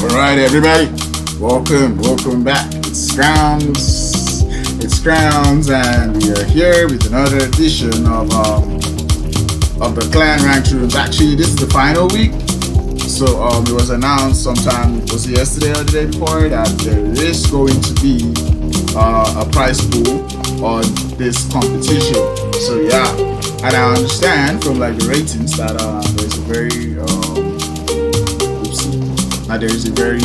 Alright, everybody, welcome back. It's Grounds, and we are here with another edition of the Clan Rank Rooms. Actually, this is the final week, so it was announced sometime, was it yesterday or the day before, that there is going to be a prize pool on this competition. So yeah, and I understand from like the ratings that there's a very now there is a very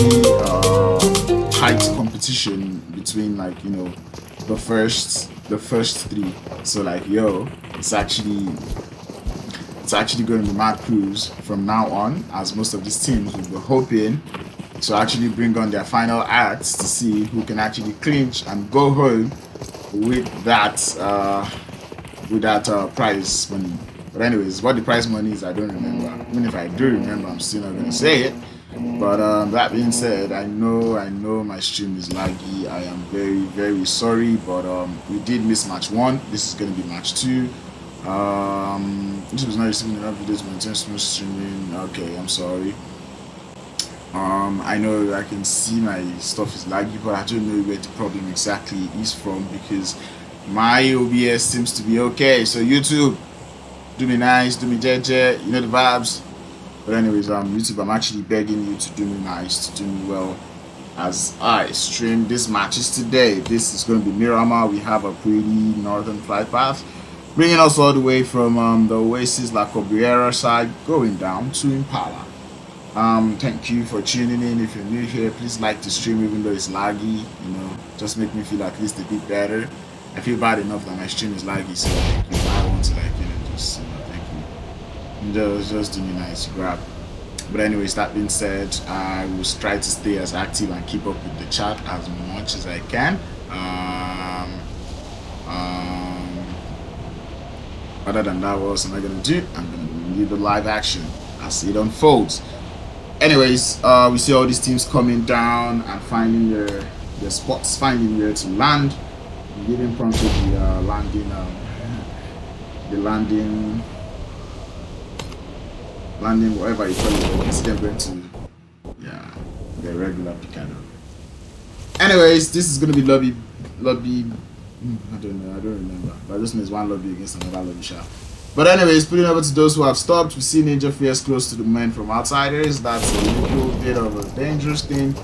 tight competition between the first three. So like it's actually going to be mad cruise from now on, as most of these teams will be hoping to actually bring on their final acts to see who can actually clinch and go home with that prize money. But anyways, what the prize money is, I don't remember. Even if I do remember, I'm still not gonna say it. But that being said, I know my stream is laggy. I am very, very sorry. But we did miss match one. This is gonna be match two. This was not receiving enough videos, my intentional streaming. Okay, I'm sorry. I know I can see my stuff is laggy, but I don't know where the problem exactly is from, because my OBS seems to be okay. So YouTube, do me nice, do me JJ, you know the vibes. But anyways, YouTube, I'm actually begging you to do me nice, to do me well, as I stream these matches today. This is going to be Miramar. We have a pretty northern flight path, bringing us all the way from the Oasis La Cobriera side, going down to Impala. Thank you for tuning in. If you're new here, please like the stream, even though it's laggy. Just make me feel at least a bit better. I feel bad enough that my stream is laggy, so I want to just thank you. Just do me nice, grab. But anyways, that being said, I will try to stay as active and keep up with the chat as much as I can. Other than that, what else am I gonna do? I'm gonna leave the live action as it unfolds. Anyways, we see all these teams coming down and finding their spots, finding where to land. Getting prompt to the landing, whatever you call it. I can see them going to the regular Picado. Anyways, this is gonna be lobby. I don't remember. But I just know it's one lobby against another lobby shot. But anyways, putting over to those who have stopped, we see Ninja Fierce close to the men from Outsiders. That's a little bit of a dangerous thing,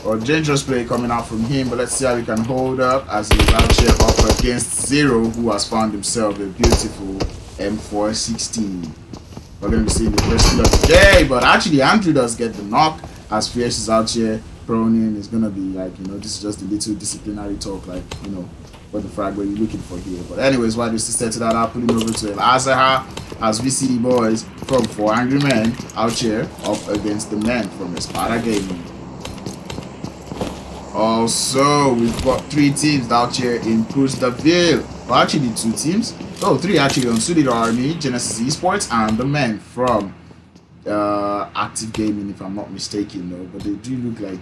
or dangerous play coming out from him. But let's see how he can hold up as he's out here up against Zero, who has found himself a beautiful M416. We're going to be seeing the first kill of the day, but actually Andrew does get the knock as Fierce is out here proning. It's going to be like, this is just a little disciplinary talk, like, what the frag were you looking for here. But anyways, while this is set to that, I'll put him over to El Azaha as we see the boys from 4 Angry Men out here up against the men from Espada Gaming. Also, we've got 3 teams out here in Pustaville. Well, actually 2 teams. Oh, 3 actually on Suited Army, Genesis Esports, and the men from Active Gaming, if I'm not mistaken, though. But they do look like,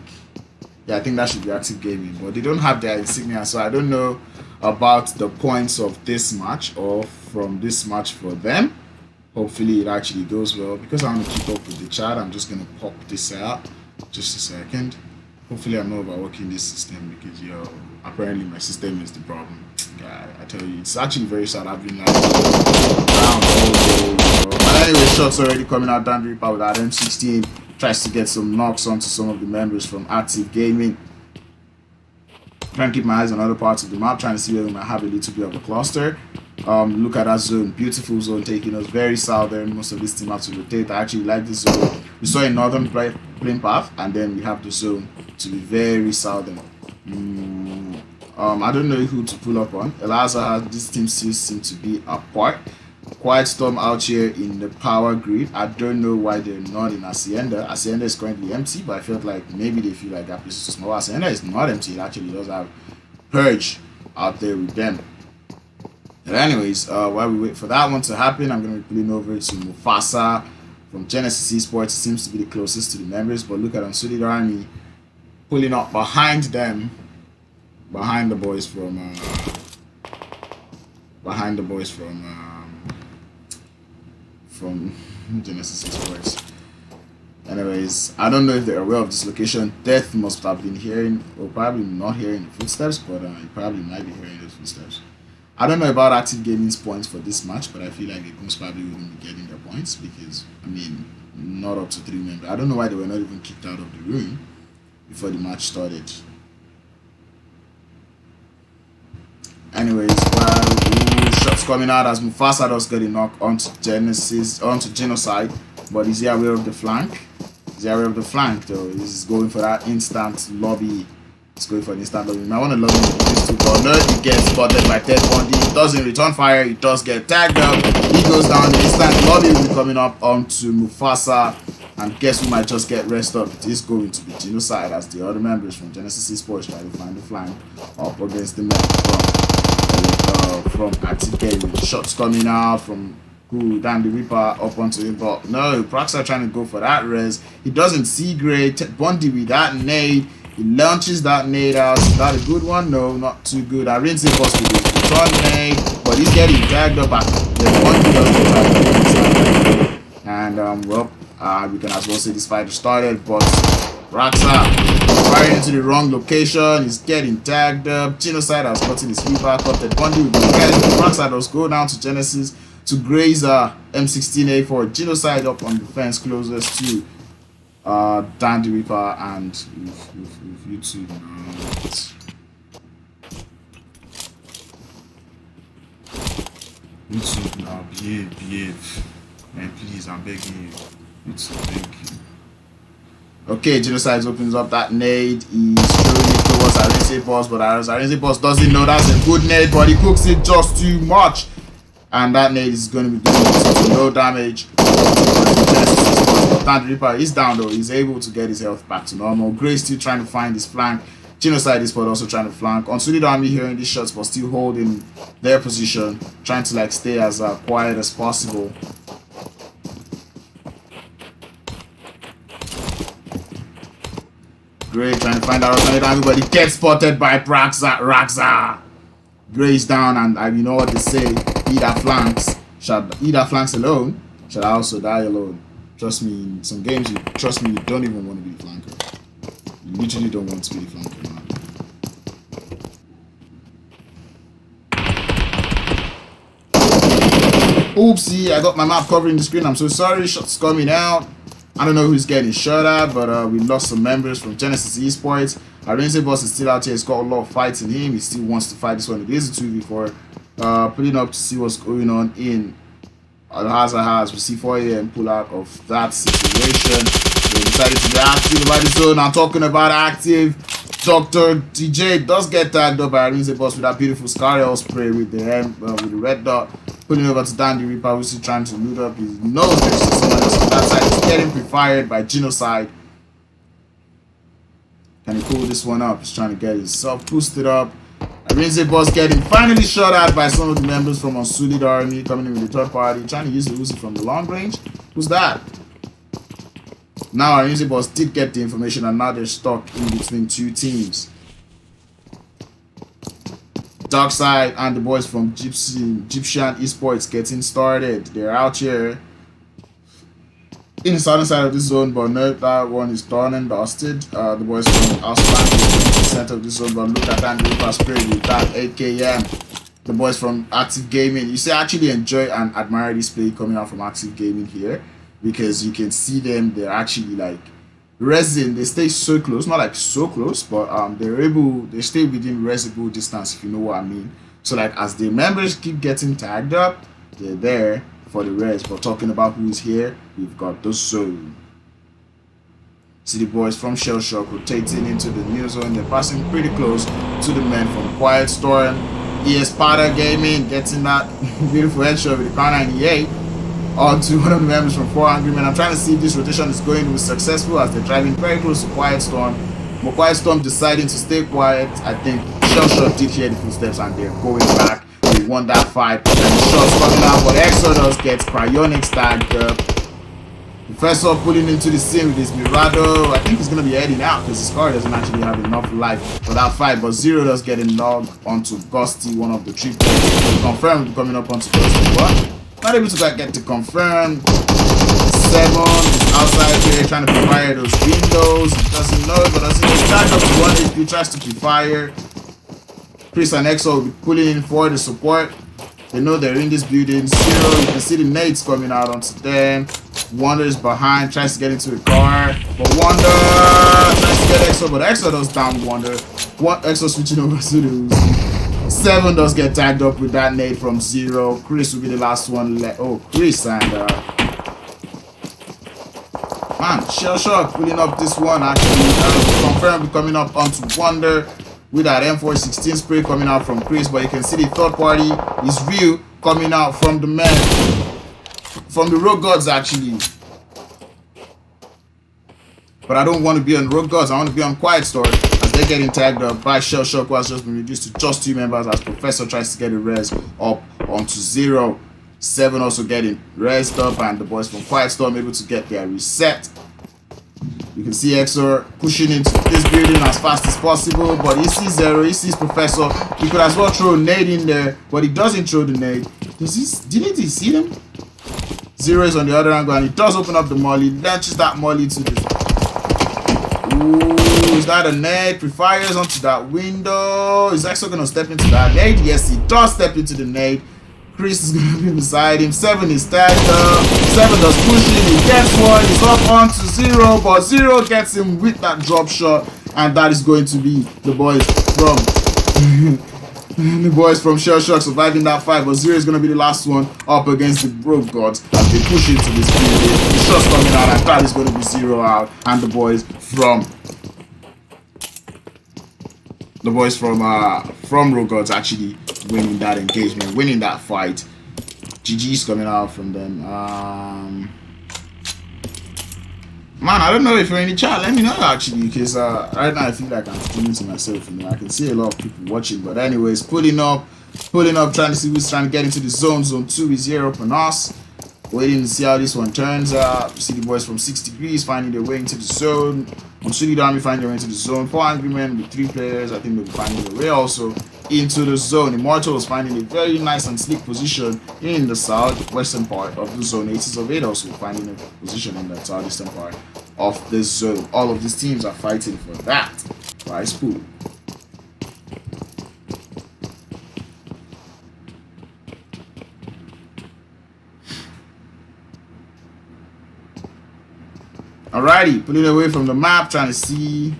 I think that should be Active Gaming, but they don't have their insignia, so I don't know about the points of this match or from this match for them. Hopefully it actually goes well, because I want to keep up with the chat. I'm just going to pop this out just a second. Hopefully I'm not overworking this system, because apparently my system is the problem. I tell you, it's actually very sad. I've been like around all day. But anyway, shots already coming out down the Reaper with that M16. Tries to get some knocks onto some of the members from Active Gaming. Trying to keep my eyes on other parts of the map, trying to see where we might have a little bit of a cluster. Look at that zone, beautiful zone taking us very southern. Most of this team have to rotate. I actually like this zone. We saw a northern plane path, and then we have the zone to be very southern. I don't know who to pull up on. Elaza, this team still seems to be apart. Quiet Storm out here in the power grid. I don't know why they're not in Hacienda. Hacienda is currently empty, but I felt like maybe they feel like that place is too small. Hacienda is not empty. It actually does have Purge out there with them. But anyways, while we wait for that one to happen, I'm going to be pulling over to Mufasa from Genesis Esports. It seems to be the closest to the members, but look at Unsuited Army pulling up behind them, behind the boys from from Genesis Esports. Anyways, I don't know if they're aware of this location. Death must have been hearing, or probably not hearing the footsteps, but he probably might be hearing the footsteps. I don't know about Active Gaming's points for this match, but I feel like they most probably wouldn't be getting their points because, I mean, not up to 3 members. I don't know why they were not even kicked out of the room before the match started. Anyways, shots coming out as Mufasa does get a knock onto Genocide, but is he aware of the flank? Is he aware of the flank though? He's going for that instant lobby. He's going for an instant lobby. I want to lobby this too, but no, he gets spotted by Ted Bundy. He doesn't return fire, he does get tagged up. He goes down, the instant lobby will be coming up onto Mufasa. And guess who might just get rest up? It is going to be Genocide as the other members from Genesis Esports try to find the flank up against the men from Active Gaming. Shots coming out from who? Dan the Reaper up onto him, but no, Praxa trying to go for that res. He doesn't see great. Ted Bundy with that nade. He launches that nade out. Is that a good one? No, not too good. I rinse it first with the return nade, but he's getting tagged up at the Bundy does get tagged. And well, we can as well say this fight started, but Praxa firing into the wrong location. He's getting tagged up. Genocide has gotten his feet back up. Ted Bundy will be getting Praxa does go down to Genesis to graze M16A for Genocide up on the fence closest to Dan the Reaper and YouTube. YouTube now, behave. Man, please, I'm begging you. YouTube, thank you. Okay, Genocide opens up that nade. He's throwing it towards Arense Boss, but Arense Boss doesn't know that's a good nade, but he cooks it just too much. And that nade is going to be doing no damage. Dan the Reaper is down though. He's able to get his health back to normal. Gray still trying to find his flank. Genocide is but also trying to flank. Unsuited Army hearing these shots but still holding their position. Trying to like stay as quiet as possible. Gray trying to find out Unsuited Army, but he gets spotted by Raxa. Gray's down, and you know what they say, he that flanks alone shall also die alone. Trust me, in some games, you don't even want to be the flanker. You literally don't want to be the flanker, man. Oopsie, I got my map covering the screen. I'm so sorry. Shots coming out. I don't know who's getting shot at, but we lost some members from Genesis Esports. Arense Boss is still out here. He's got a lot of fights in him. He still wants to fight this one. It is a 2v4. Putting up to see what's going on in Al-Hazahaz. We see 4 and pull out of that situation. They decided to be active about the zone. I'm talking about active. Dr. DJ does get tagged up by Arense Boss with that beautiful Scariel spray with the red dot. Putting over to Dan the Reaper, who's still trying to loot up. He knows there's someone else on that side. He's getting pre-fired by Genocide. Can he pull this one up? He's trying to get himself boosted up. Arense Boss getting finally shot at by some of the members from Unsuited Army coming in with the third party, trying to use the Uzi from the long range. Who's that? Now Arense Boss did get the information, and now they're stuck in between 2 teams. Darkside and the boys from Egyptian Esports getting started. They're out here in the southern side of this zone, but no, that one is done and dusted. The boys from Ausland is in the center of this zone, but look at that Reaper spray with that AKM. The boys from Active Gaming, you see, I actually enjoy and admire this play coming out from Active Gaming here, because you can see them, they're actually like resin, they stay so close, not like so close, but they stay within resible distance, if you know what I mean. So like as the members keep getting tagged up, they're there for the res. But talking about who's here, we've got the zone. See the boys from Shell Shock rotating into the new zone. They're passing pretty close to the men from Quiet Storm. Espada Gaming getting that beautiful headshot with the car 98 onto one of the members from 4 Angry Men. I'm trying to see if this rotation is going to be successful as they're driving very close to Quiet Storm. But Quiet Storm deciding to stay quiet. I think Shell Shock did hear the footsteps and they're going back. They won that fight. And the shots coming out, but Exodus gets Cryonics tagged up. Professor pulling into the scene with his Mirado. I think he's going to be heading out because his car doesn't actually have enough life for that fight. But Zero does get logged onto Gusty, one of the 3 players. Confirmed coming up onto Gusty. What? Not able to get to confirm. 7 is outside here trying to fire those windows. He doesn't know, but as he stands up to 1 HP, tries to fire. Chris and Exo will be pulling in for the support. They know they're in this building. Zero, you can see the nades coming out onto them. Wonder is behind, tries to get into a car. But Wonder tries to get Exo, but Exo does down Wonder. Exo switching over to the 7 does get tagged up with that nade from Zero. Chris will be the last one left. Oh, Chris and man, Shell Shock pulling up this one actually. Confirmed coming up onto Wonder with that M416 spray coming out from Chris, but you can see the third party is real coming out from the men, from the Rogue Gods actually. But I don't want to be on Rogue Gods, I want to be on Quiet Store as they're getting tagged up by Shell Shock, who has just been reduced to just 2 members as Professor tries to get the res up onto 0. 7 also getting resed up, and the boys from Quiet Storm able to get their reset. You can see Exor pushing into this building as fast as possible, but he sees 0, he sees Professor. He could as well throw a nade in there, but he doesn't throw the nade. Didn't he see them? 0 is on the other angle, and he does open up the molly, launches that molly to the... Ooh, is that a nade? Pre-fires onto that window. Is Exor going to step into that nade? Yes, he does step into the nade. Chris is going to be beside him. 7 is tagged up. 7 does pushing. He gets one. He's up onto 0, but 0 gets him with that drop shot, and that is going to be the boys from the boys from Shell Shock surviving that fight. But 0 is going to be the last one up against the Rogue Gods as they push into this building. The shot's coming out, and that is going to be 0 out, and the boys from Rogue Gods actually winning that engagement, winning that fight. GG's coming out from them. Man, I don't know if you're in the chat. Let me know actually, because right now I feel like I'm streaming to myself. I can see a lot of people watching, but anyways, pulling up, trying to see who's trying to get into the zone. Zone 2 is here up on us. Waiting to see how this one turns out. You see the boys from 6 degrees finding their way into the zone. On C.L.A.N Army finding their way into the zone. 4 angry men with 3 players. I think they'll be finding their way also into the zone. Immortals finding a very nice and sleek position in the southwestern part of the zone. Aces of 8 also finding a position in the southeastern part of the zone. All of these teams are fighting for that prize pool. Alrighty, pulling away from the map, trying to see,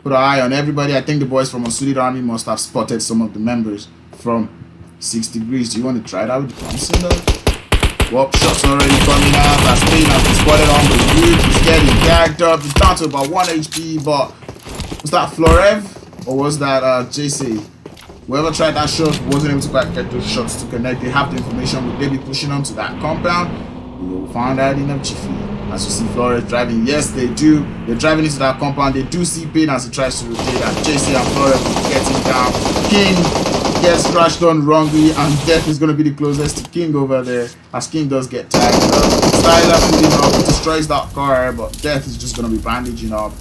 put an eye on everybody. I think the boys from C.L.A.N Army must have spotted some of the members from 6 degrees. Do you want to try that with the Thompson though? Well, shots already coming out. As Spain has been spotted on the roof. He's getting gagged up. He's down to about 1 HP, but was that Florev or was that JC? Whoever tried that shot wasn't able to quite get those shots to connect. They have the information. Would they be pushing onto that compound? We will find out in a jiffy. As you see Flores driving, yes they do. They're driving into that compound. They do see Pain as he tries to rotate, and JC and Flores will get him down. King gets crashed on wrongly, and Death is going to be the closest to King over there, as King does get tagged up. Styler pulling up, he destroys that car, but Death is just going to be bandaging up,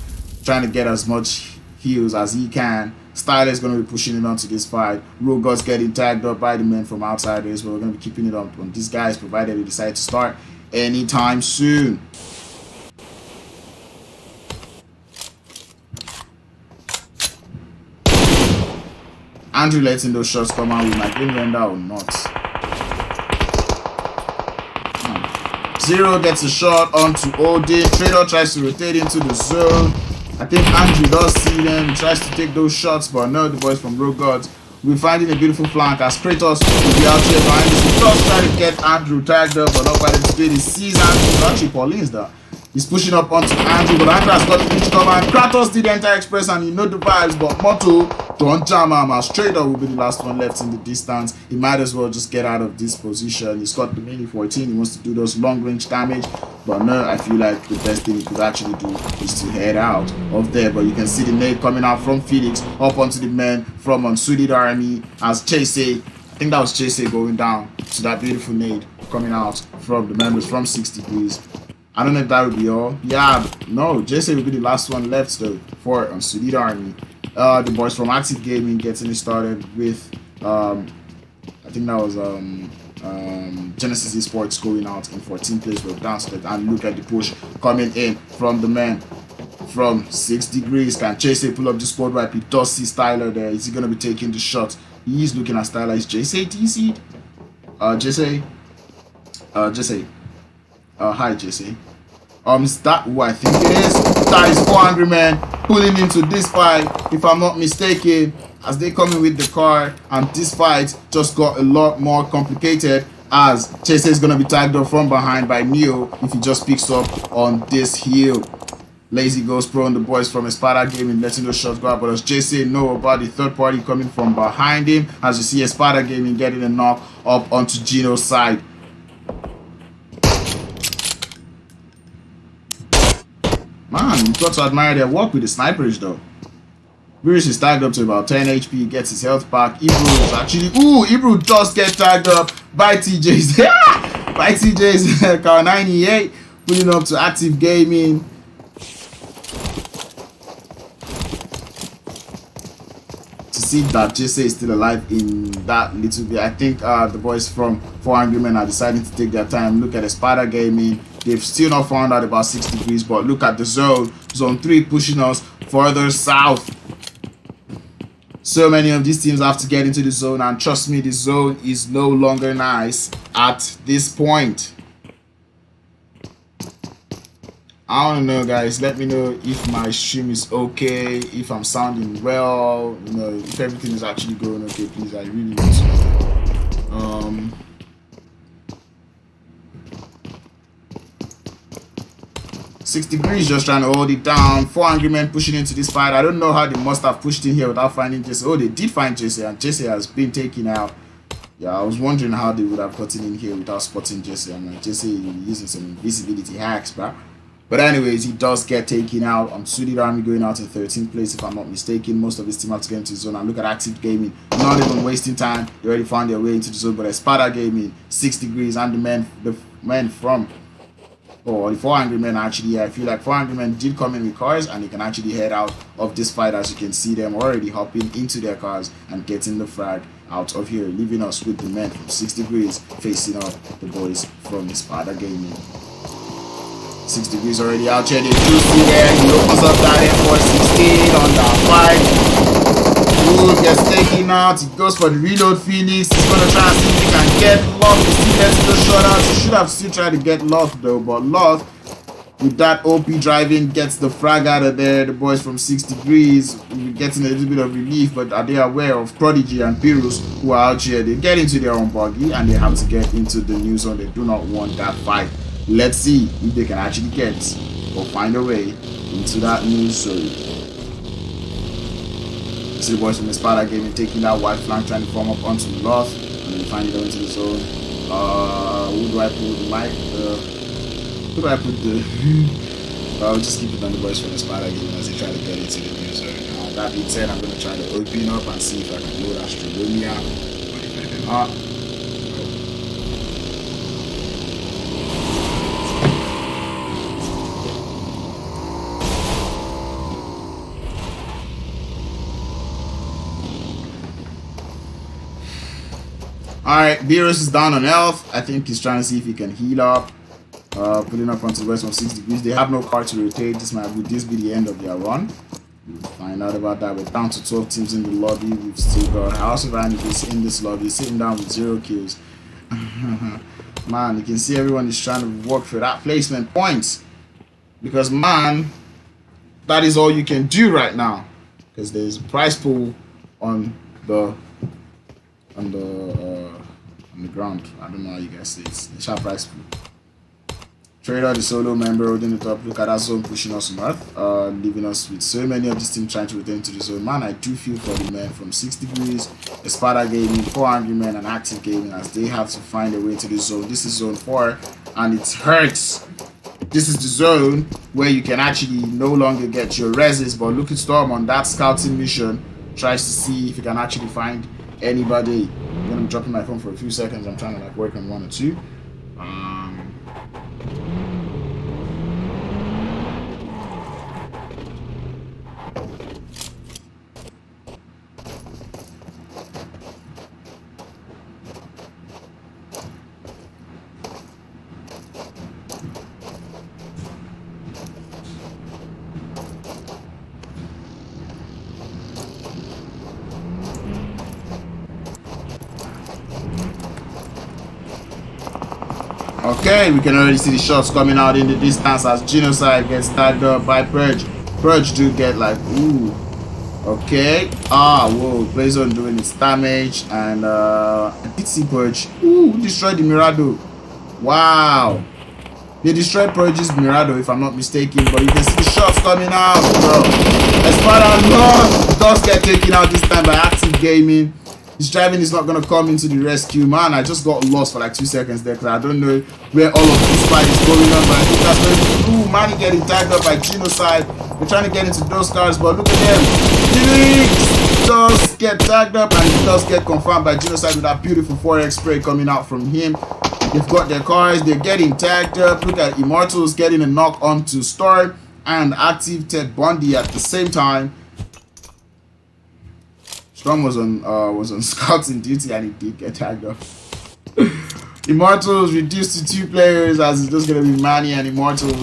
trying to get as much heals as he can. Styler is going to be pushing it onto this fight. Rogue Gods getting tagged up by the men from outsiders, but we're going to be keeping it up on these guys, provided they decide to start anytime soon. Andrew letting those shots come out with my green render or not. 0 gets a shot onto Odin. Trader tries to rotate into the zone. I think Andrew does see them. He tries to take those shots, but no, the boys from Rogue Gods will be finding a beautiful flank as Kratos will be out here behind this. He does try to get Andrew tagged up, but not by the speed. He sees Andrew. Actually, Pauline's there. He's pushing up onto Andrew, but Andrew has got the pitch cover, and Kratos did enter Express, and you know the vibes, but Motto don't jam him as Trader will be the last one left in the distance. He might as well just get out of this position. He's got the mini 14. He wants to do those long range damage, but no, I feel like the best thing he could actually do is to head out of there. But you can see the nade coming out from Felix up onto the men from C.L.A.N Army as Chase, I think that was Chase going down to that beautiful nade coming out from the members from 6 degrees. I don't know if that would be all. Yeah, no, JC will be the last one left though for C.L.A.N Army. The boys from Active Gaming getting it started with I think that was Genesis Esports going out in 14th place. We're downstairs, and look at the push coming in from the man from 6 degrees. Can Chase pull up the squad wipe? He does see Styler there. Is he going to be taking the shot? He is looking at Styler. Is Jesse DC'd? Jesse. Hi, Jesse. Is that who I think it is? That is 400 men pulling into this fight, if I'm not mistaken, as they come in with the car, and this fight just got a lot more complicated as Chase is going to be tagged up from behind by Neo if he just picks up on this heel. Lazy goes pro on the boys from Espada Gaming, letting those shots go out, but does Jesse know about the third party coming from behind him? As you see Espada Gaming getting a knock up onto Gino's side. Man, you got to admire their work with the snipers though. Virus is tagged up to about 10 HP, gets his health back. Ibru is actually... Ooh, Ibru does get tagged up by TJ's... by TJ's car 98, pulling up to Active Gaming. To see that Jesse is still alive in that little bit. I think the boys from 400 Men are deciding to take their time. Look at the Espada Gaming. They've still not found out about 6 degrees, but look at the zone. Zone 3 pushing us further south. So many of these teams have to get into the zone, and trust me, the zone is no longer nice at this point. I don't know, guys. Let me know if my stream is okay, if I'm sounding well, you know, if everything is actually going okay, please. I really need to know. 6 degrees just trying to hold it down. 400 men pushing into this fight. I don't know how they must have pushed in here without finding Jesse. Oh, they did find Jesse, and Jesse has been taken out. Yeah, I was wondering how they would have gotten in here without spotting Jesse. I mean, Jesse using some invisibility hacks, bro. But anyways, he does get taken out. Suited Army going out in 13th place, if I'm not mistaken. Most of his team have to get into the zone. And look at Active Gaming, not even wasting time. They already found their way into the zone. But Espada Gaming, 6 degrees, and the men from... Oh, the 400 men actually, I feel like 400 men did come in with cars, and they can actually head out of this fight, as you can see them already hopping into their cars and getting the frag out of here, leaving us with the men from 6 degrees facing up the boys from Espada Gaming. 6 degrees already out here. They do see there. He opens up that M416 on that fight. Ooh, gets taken out. He goes for the reload. Phoenix. He's gonna try and see if he can get Love. He still gets the shot out. He should have still tried to get Love though, but Love, with that OP driving, gets the frag out of there. The boys from 6 degrees getting a little bit of relief, but are they aware of Prodigy and Pirus who are out here? They get into their own buggy and they have to get into the new zone. They do not want that fight. Let's see if they can actually get or find a way into that new zone. See the boys from the Espada Gaming taking that white flank, trying to form up onto the north, and then finally go into the zone. Who do I put the mic? Who do I put the... I'll just keep it on the boys from the Espada Gaming as they try to get into the new zone. That being said, I'm going to try to open up and see if I can load Astronomia. Alright, Beerus is down on health. I think he's trying to see if he can heal up. Putting up onto the west from 6 degrees. They have no car to rotate. Would this be the end of their run? We'll find out about that. We're down to 12 teams in the lobby. We've still got House of Anarchy in this lobby, sitting down with 0 kills. Man, you can see everyone is trying to work for that placement points. Because, man, that is all you can do right now. Because there's a prize pool on the ground. I don't know how you guys say it. The sharp price pool. Trader, the solo member holding it up. Look at that zone pushing us north, leaving us with so many of these teams trying to return to the zone. Man, I do feel for the men from 6 degrees, Espada Gaming, 400 men, and Active Gaming as they have to find a way to the zone. This is zone 4, and it hurts. This is the zone where you can actually no longer get your reses, but look at Storm on that scouting mission. Tries to see if he can actually find anybody. I'm gonna be dropping my phone for a few seconds. I'm trying to like work on 1 or 2. Okay, we can already see the shots coming out in the distance as Genocide gets tagged up by Purge. Purge do get like, ooh. Okay. Whoa. Blazon doing its damage. And I did see Purge. Ooh, destroyed the Mirado. Wow. They destroyed Purge's Mirado, if I'm not mistaken. But you can see the shots coming out, bro. Espada does get taken out this time by Active Gaming. His driving is not going to come into the rescue. Man, I just got lost for like 2 seconds there because I don't know where all of this fight is going on. But I think that's very cool. Man, getting tagged up by Genocide. They're trying to get into those cars, but look at them. He does get tagged up and he does get confirmed by Genocide with that beautiful 4x spray coming out from him. They've got their cars. They're getting tagged up. Look at Immortals getting a knock onto Storm and Active Ted Bundy at the same time. Storm was on scouting duty and he did get tagged up. Immortals reduced to 2 players as it's just gonna be Manny and Immortal.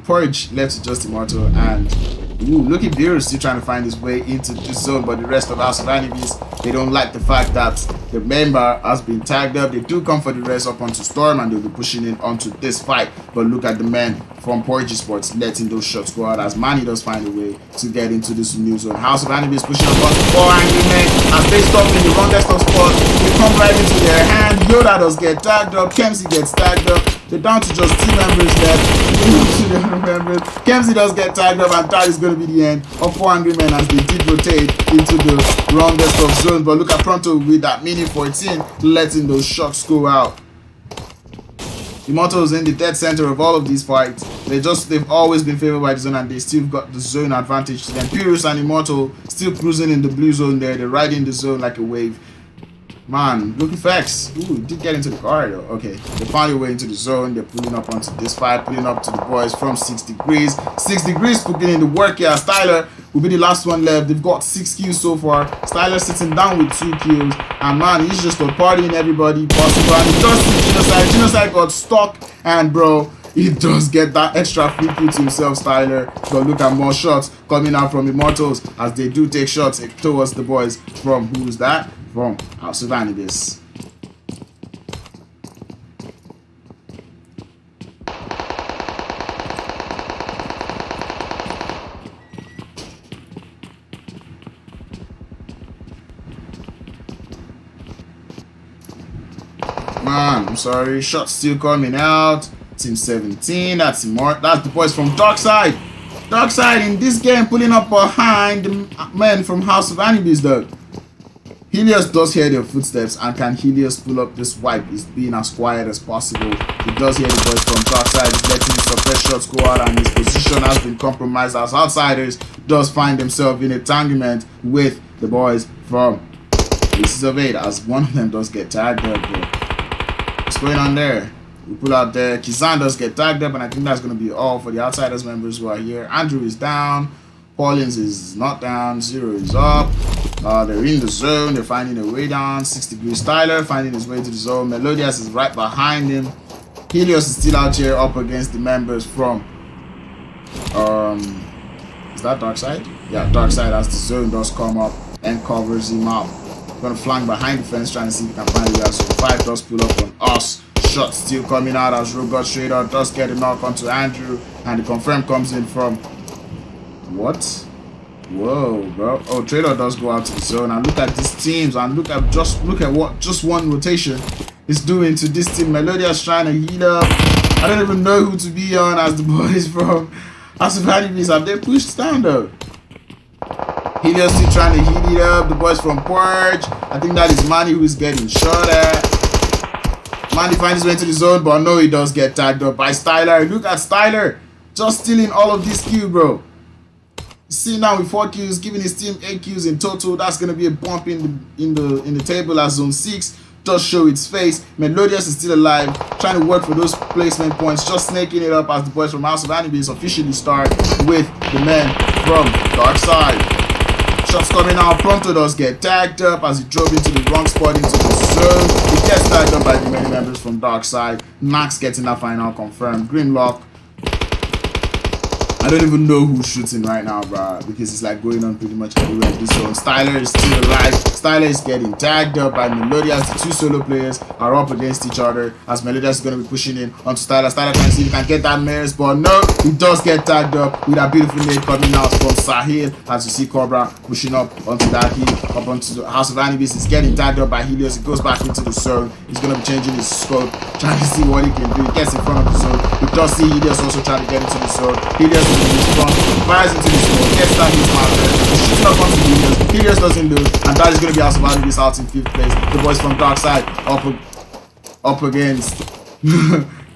Purge left to just Immortal and Lucky Beer is still trying to find his way into this zone, but the rest of House of Enemies, they don't like the fact that the member has been tagged up. They do come for the rest up onto Storm and they'll be pushing in onto this fight. But look at the men from Purge Sports letting those shots go out as Manny does find a way to get into this new zone. House of Enemies pushing up onto 4 angry men as they stop in the wrongest of spots. They come right into their hand. Yoda does get tagged up. Kemsey gets tagged up. They're down to just 2 members left. Kemsey does get tagged up and that is going to be the end of 4 angry men as they did rotate into the wrongest of zones. But look at Pronto with that mini 14 letting those shots go out. Immortals in the dead center of all of these fights. They've always been favored by the zone and they still got the zone advantage to them. Pyrrhus and Immortal still cruising in the blue zone there. They're riding the zone like a wave. Man, look effects. Ooh, did get into the car though. Okay, they found their way into the zone. They're pulling up onto this fight, pulling up to the boys from 6 degrees. 6 degrees putting in the work here. Styler will be the last one left. They've got 6 kills so far. Styler sitting down with 2 kills. And man, he's just partying everybody possible. And he does see Genocide. Genocide got stuck. And bro, he does get that extra free kill to himself, Styler. But look at more shots coming out from Immortals as they do take shots towards the boys from who's that? From House of Anubis. Man, I'm sorry. Shots still coming out. Team 17. That's the boys from Darkside. Darkside in this game pulling up behind the men from House of Anubis, though. Helios does hear their footsteps, and can Helios pull up this wipe? He's being as quiet as possible. He does hear the boys from Darkside. He's letting his suppressed shots go out, and his position has been compromised as Outsiders does find himself in entanglement with the boys from Pieces of 8 as one of them does get tagged up. What's going on there? We pull out there. Kizan does get tagged up, and I think that's going to be all for the Outsiders members who are here. Andrew is down. Paulins is not down. Zero is up. They're in the zone. They're finding their way down. 6 degrees Tyler finding his way to the zone. Melodious is right behind him. Helios is still out here up against the members from is that Darkside? Yeah, Darkside as the zone does come up and covers him up. Gonna flank behind the fence trying to see if he can find the guy. So 5 does pull up on us. Shots still coming out as Robot Trader does get a knock onto Andrew, and the confirm comes in from what? Whoa, bro. Oh, Trader does go out to the zone, and look at these teams, and look at what just one rotation is doing to this team. Melodious trying to heat up. I don't even know who to be on as the boys from House of Enemies. Have they pushed down though? Helios still trying to heat it up. The boys from Purge. I think that is Manny who is getting shot at. Manny finds his way into the zone, but no, he does get tagged up by Styler. Look at Styler just stealing all of this kill, bro. See now with 4 kills, giving his team 8 kills in total. That's gonna be a bump in the table as Zone 6 does show its face. Melodious is still alive, trying to work for those placement points, just snaking it up as the boys from House of Enemies officially start with the men from Darkside. Shots coming out. Pronto does get tagged up as he drove into the wrong spot into the zone. He gets tagged up by the many members from Darkside. Max getting that final confirmed. Grimlock I don't even know who's shooting right now, bro, because it's like going on pretty much everywhere in this zone. Styler is still alive. Styler is getting tagged up by Melodias. The two solo players are up against each other as Melodias is going to be pushing in onto Styler. Styler trying to see if he can get that Mares, but no, he does get tagged up with a beautiful nade coming out from Sahil. As you see Cobra pushing up onto that hill, up onto the House of Anubis. He's getting tagged up by Helios. He goes back into the zone. He's going to be changing his scope, trying to see what he can do. He gets in front of the zone. We does see Helios also trying to get into the zone. Helios is in his front, fires into the zone, gets that his marker. He's shooting up onto Helios. Helios doesn't lose, and that is going to be House of Anubis out in 5th place. The boys from Dark Side up against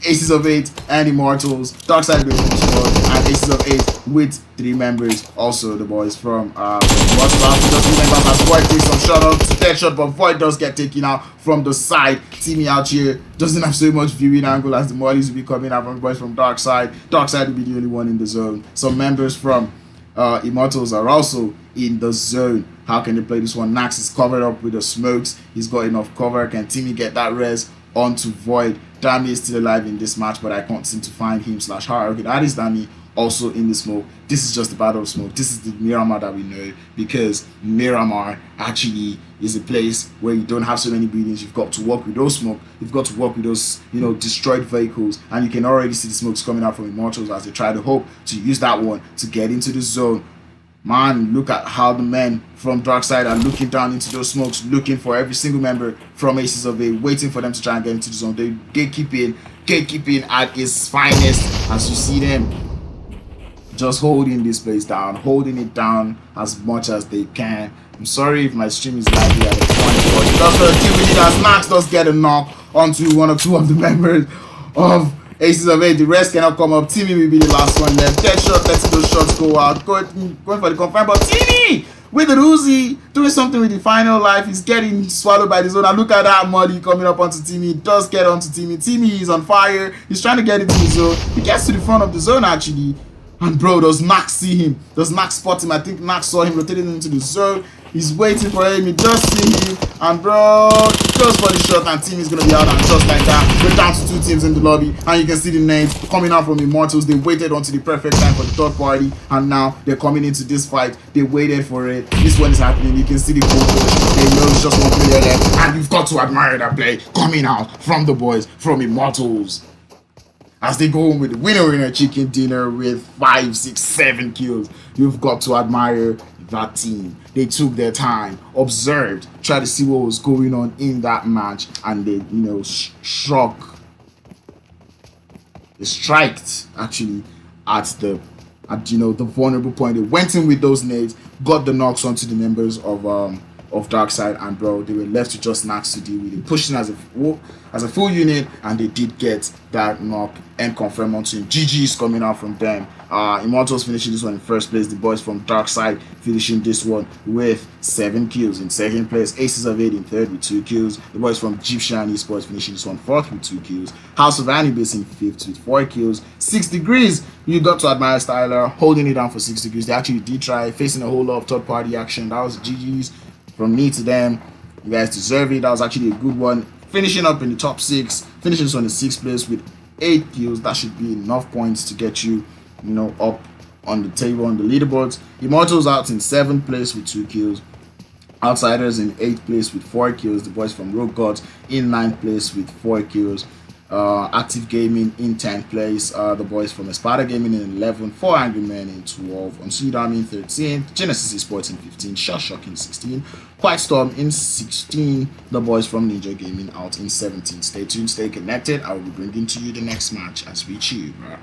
Aces of 8 and Immortals. Dark Side will finish and Aces of 8 with 3 members. Also the boys from Immortals. Just remember that Void takes some shot up to dead shot, but Void does get taken out from the side. Timmy out here doesn't have so much viewing angle as the Mollies will be coming out from the boys from Dark Side. Dark Side will be the only one in the zone. Some members from Immortals are also in the zone. How can they play this one? Nax is covered up with the smokes. He's got enough cover. Can Timmy get that res onto Void? Dami is still alive in this match, but I can't seem to find him / her. Okay, that is Dami also in the smoke. This is just the battle of smoke. This is the Miramar that we know, because Miramar actually is a place where you don't have so many buildings. You've got to work with those smoke. You've got to work with those, destroyed vehicles, and you can already see the smokes coming out from Immortals as they try to hope to use that one to get into the zone. Man, look at how the men from Dark Side are looking down into those smokes, looking for every single member from Aces of 8, waiting for them to try and get into the zone. They gatekeeping at its finest, as you see them just holding this place down, holding it down as much as they can. I'm sorry if my stream is laggy at the point, but just for the team with it as Max does get a knock onto one or two of the members of Aces of 8. The rest cannot come up. Timmy will be the last one left. Dead shot, letting those shots go out. Going for the confirm, but Timmy with the Uzi doing something with the final life. He's getting swallowed by the zone. And look at that Molly coming up onto Timmy. He does get onto Timmy. Timmy is on fire. He's trying to get into the zone. He gets to the front of the zone actually. And bro, does Max see him? Does Max spot him? I think Max saw him rotating into the zone. He's waiting for him. He does see him. And bro, goes for the shot, and team is going to be out. And just like that, we're down to 2 teams in the lobby. And you can see the names coming out from Immortals. They waited until the perfect time for the third party. And now they're coming into this fight. They waited for it. This one is happening. You can see the goal push. They know it's just one player left. And you've got to admire that play coming out from the boys from Immortals, as they go home with the winner chicken dinner with 5, 6, 7 kills. You've got to admire that team. They took their time, observed, tried to see what was going on in that match, and they, striked actually at the vulnerable point. They went in with those nades, got the knocks onto the members of Dark Side, and bro, they were left to just Nax to deal with it, pushing as a full unit, and they did get that knock and confirm onto him. GG's coming out from them. Immortals finishing this one in first place. The boys from Dark Side finishing this one with 7 kills in second place. Aces of 8 in third with 2 kills. The boys from Egyptian Esports finishing this one fourth with 2 kills. House of Anubis in fifth with 4 kills. 6 degrees. You got to admire Styler holding it down for 6 degrees. They actually did try, facing a whole lot of third party action. That was GG's from me to them. You guys deserve it. That was actually a good one. Finishing up in the top 6, finishing this one in 6th place with 8 kills. That should be enough points to get you, up on the table on the leaderboards. Immortals out in 7th place with 2 kills. Outsiders in 8th place with 4 kills. The boys from Rogue Gods in 9th place with 4 kills. Active Gaming in 10th place. The boys from Espada Gaming in 11th. 4 Angry Men in 12th. Unsudami in 13th. Genesis Esports in 15th. Shock in 16th. Quiet Storm in 16th. The boys from Ninja Gaming out in 17th. Stay tuned, stay connected. I will be bringing to you the next match as we chew, bro.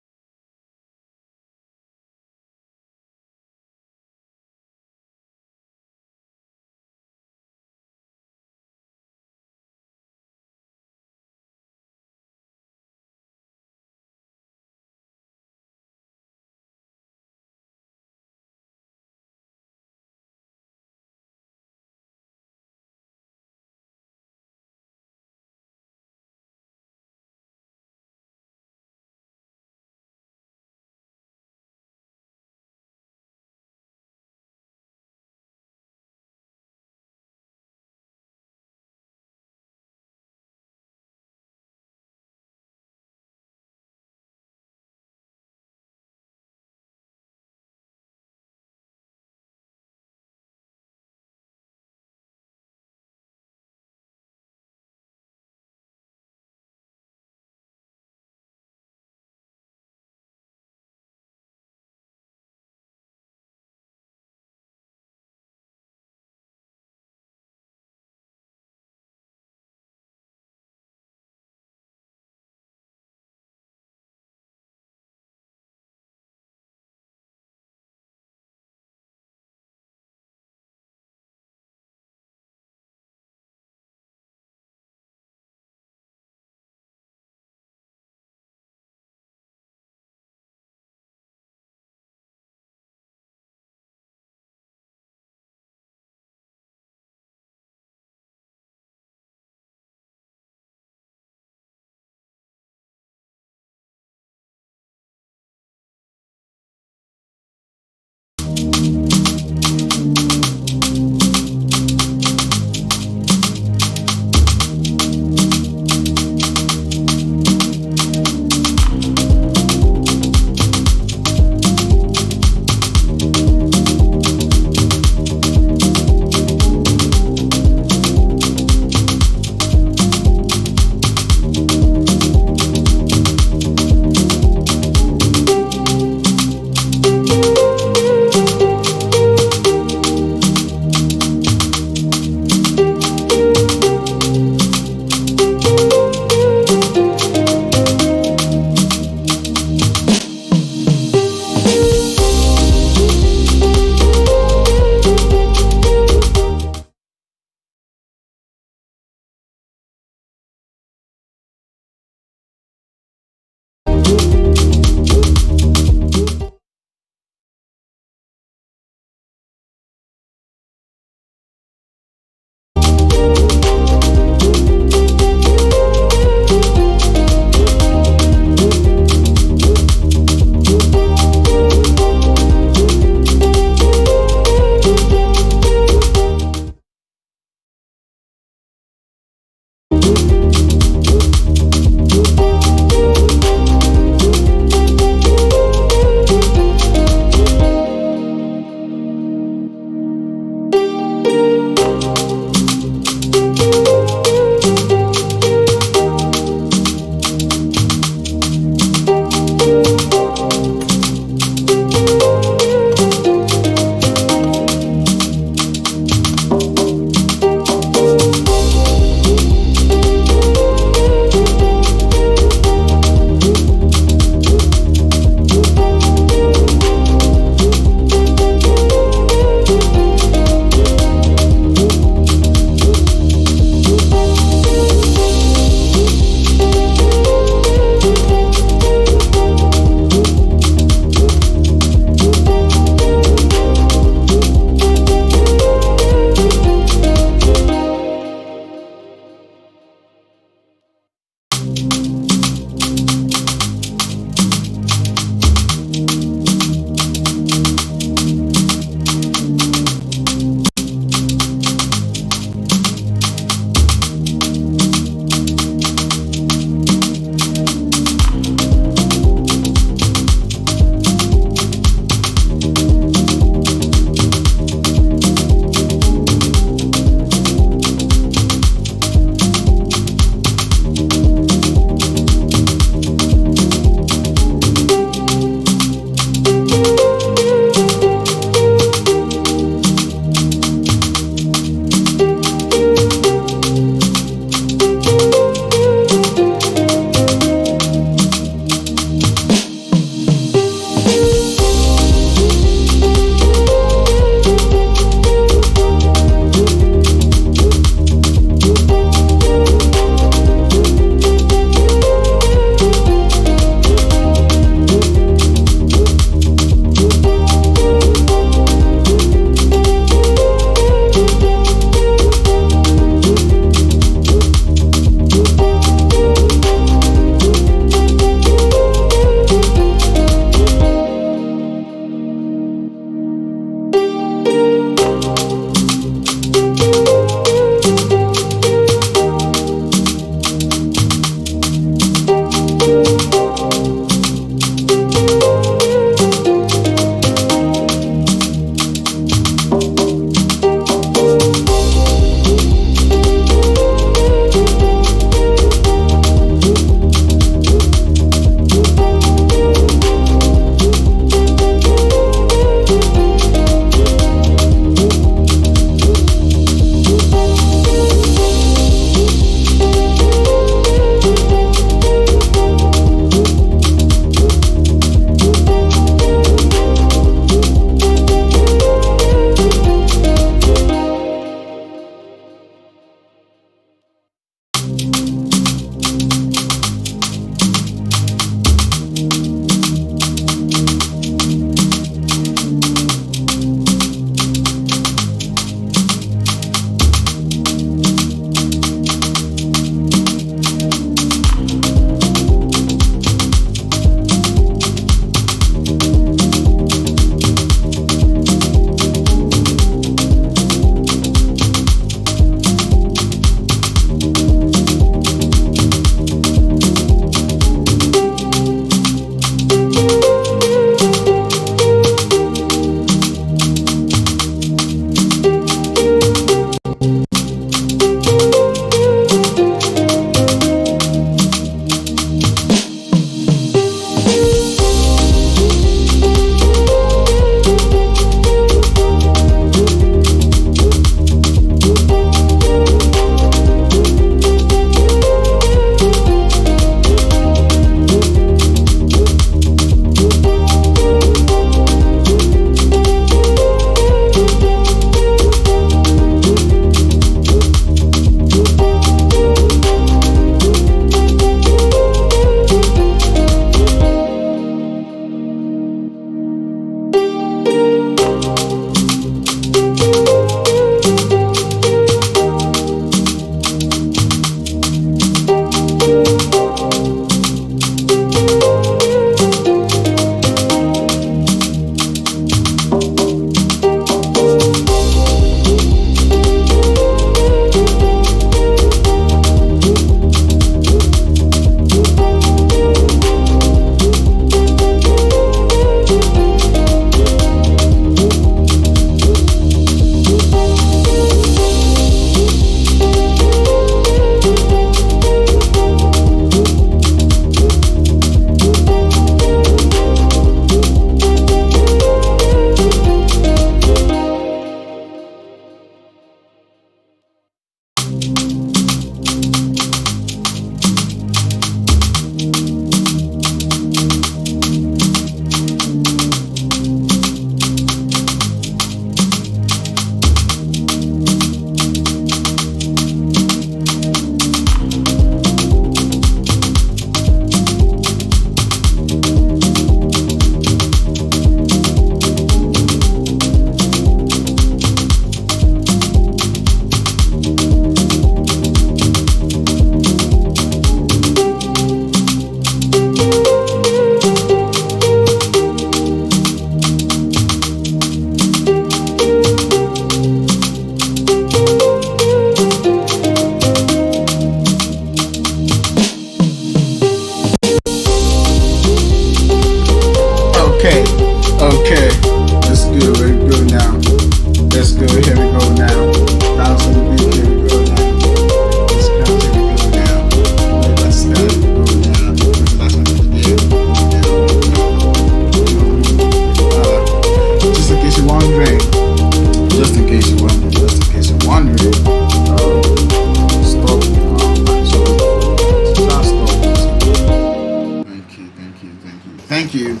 you.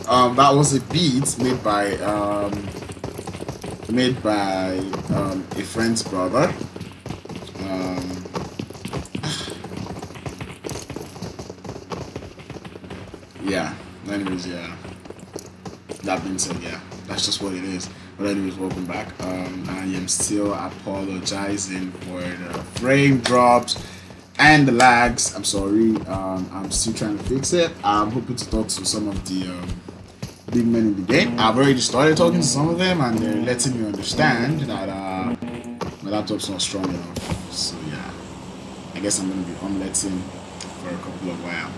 That was a beat made by a friend's brother. Yeah. Anyways, yeah. That being said, yeah, that's just what it is. But anyways, welcome back. I am still apologizing for the frame drops and the lags. I'm sorry. I'm still trying to fix it. I'm hoping to talk to some of the big men in the game. I've already started talking to some of them, and they're letting me understand that my laptop's not strong enough. So yeah, I guess I'm gonna be omeletting for a couple of while.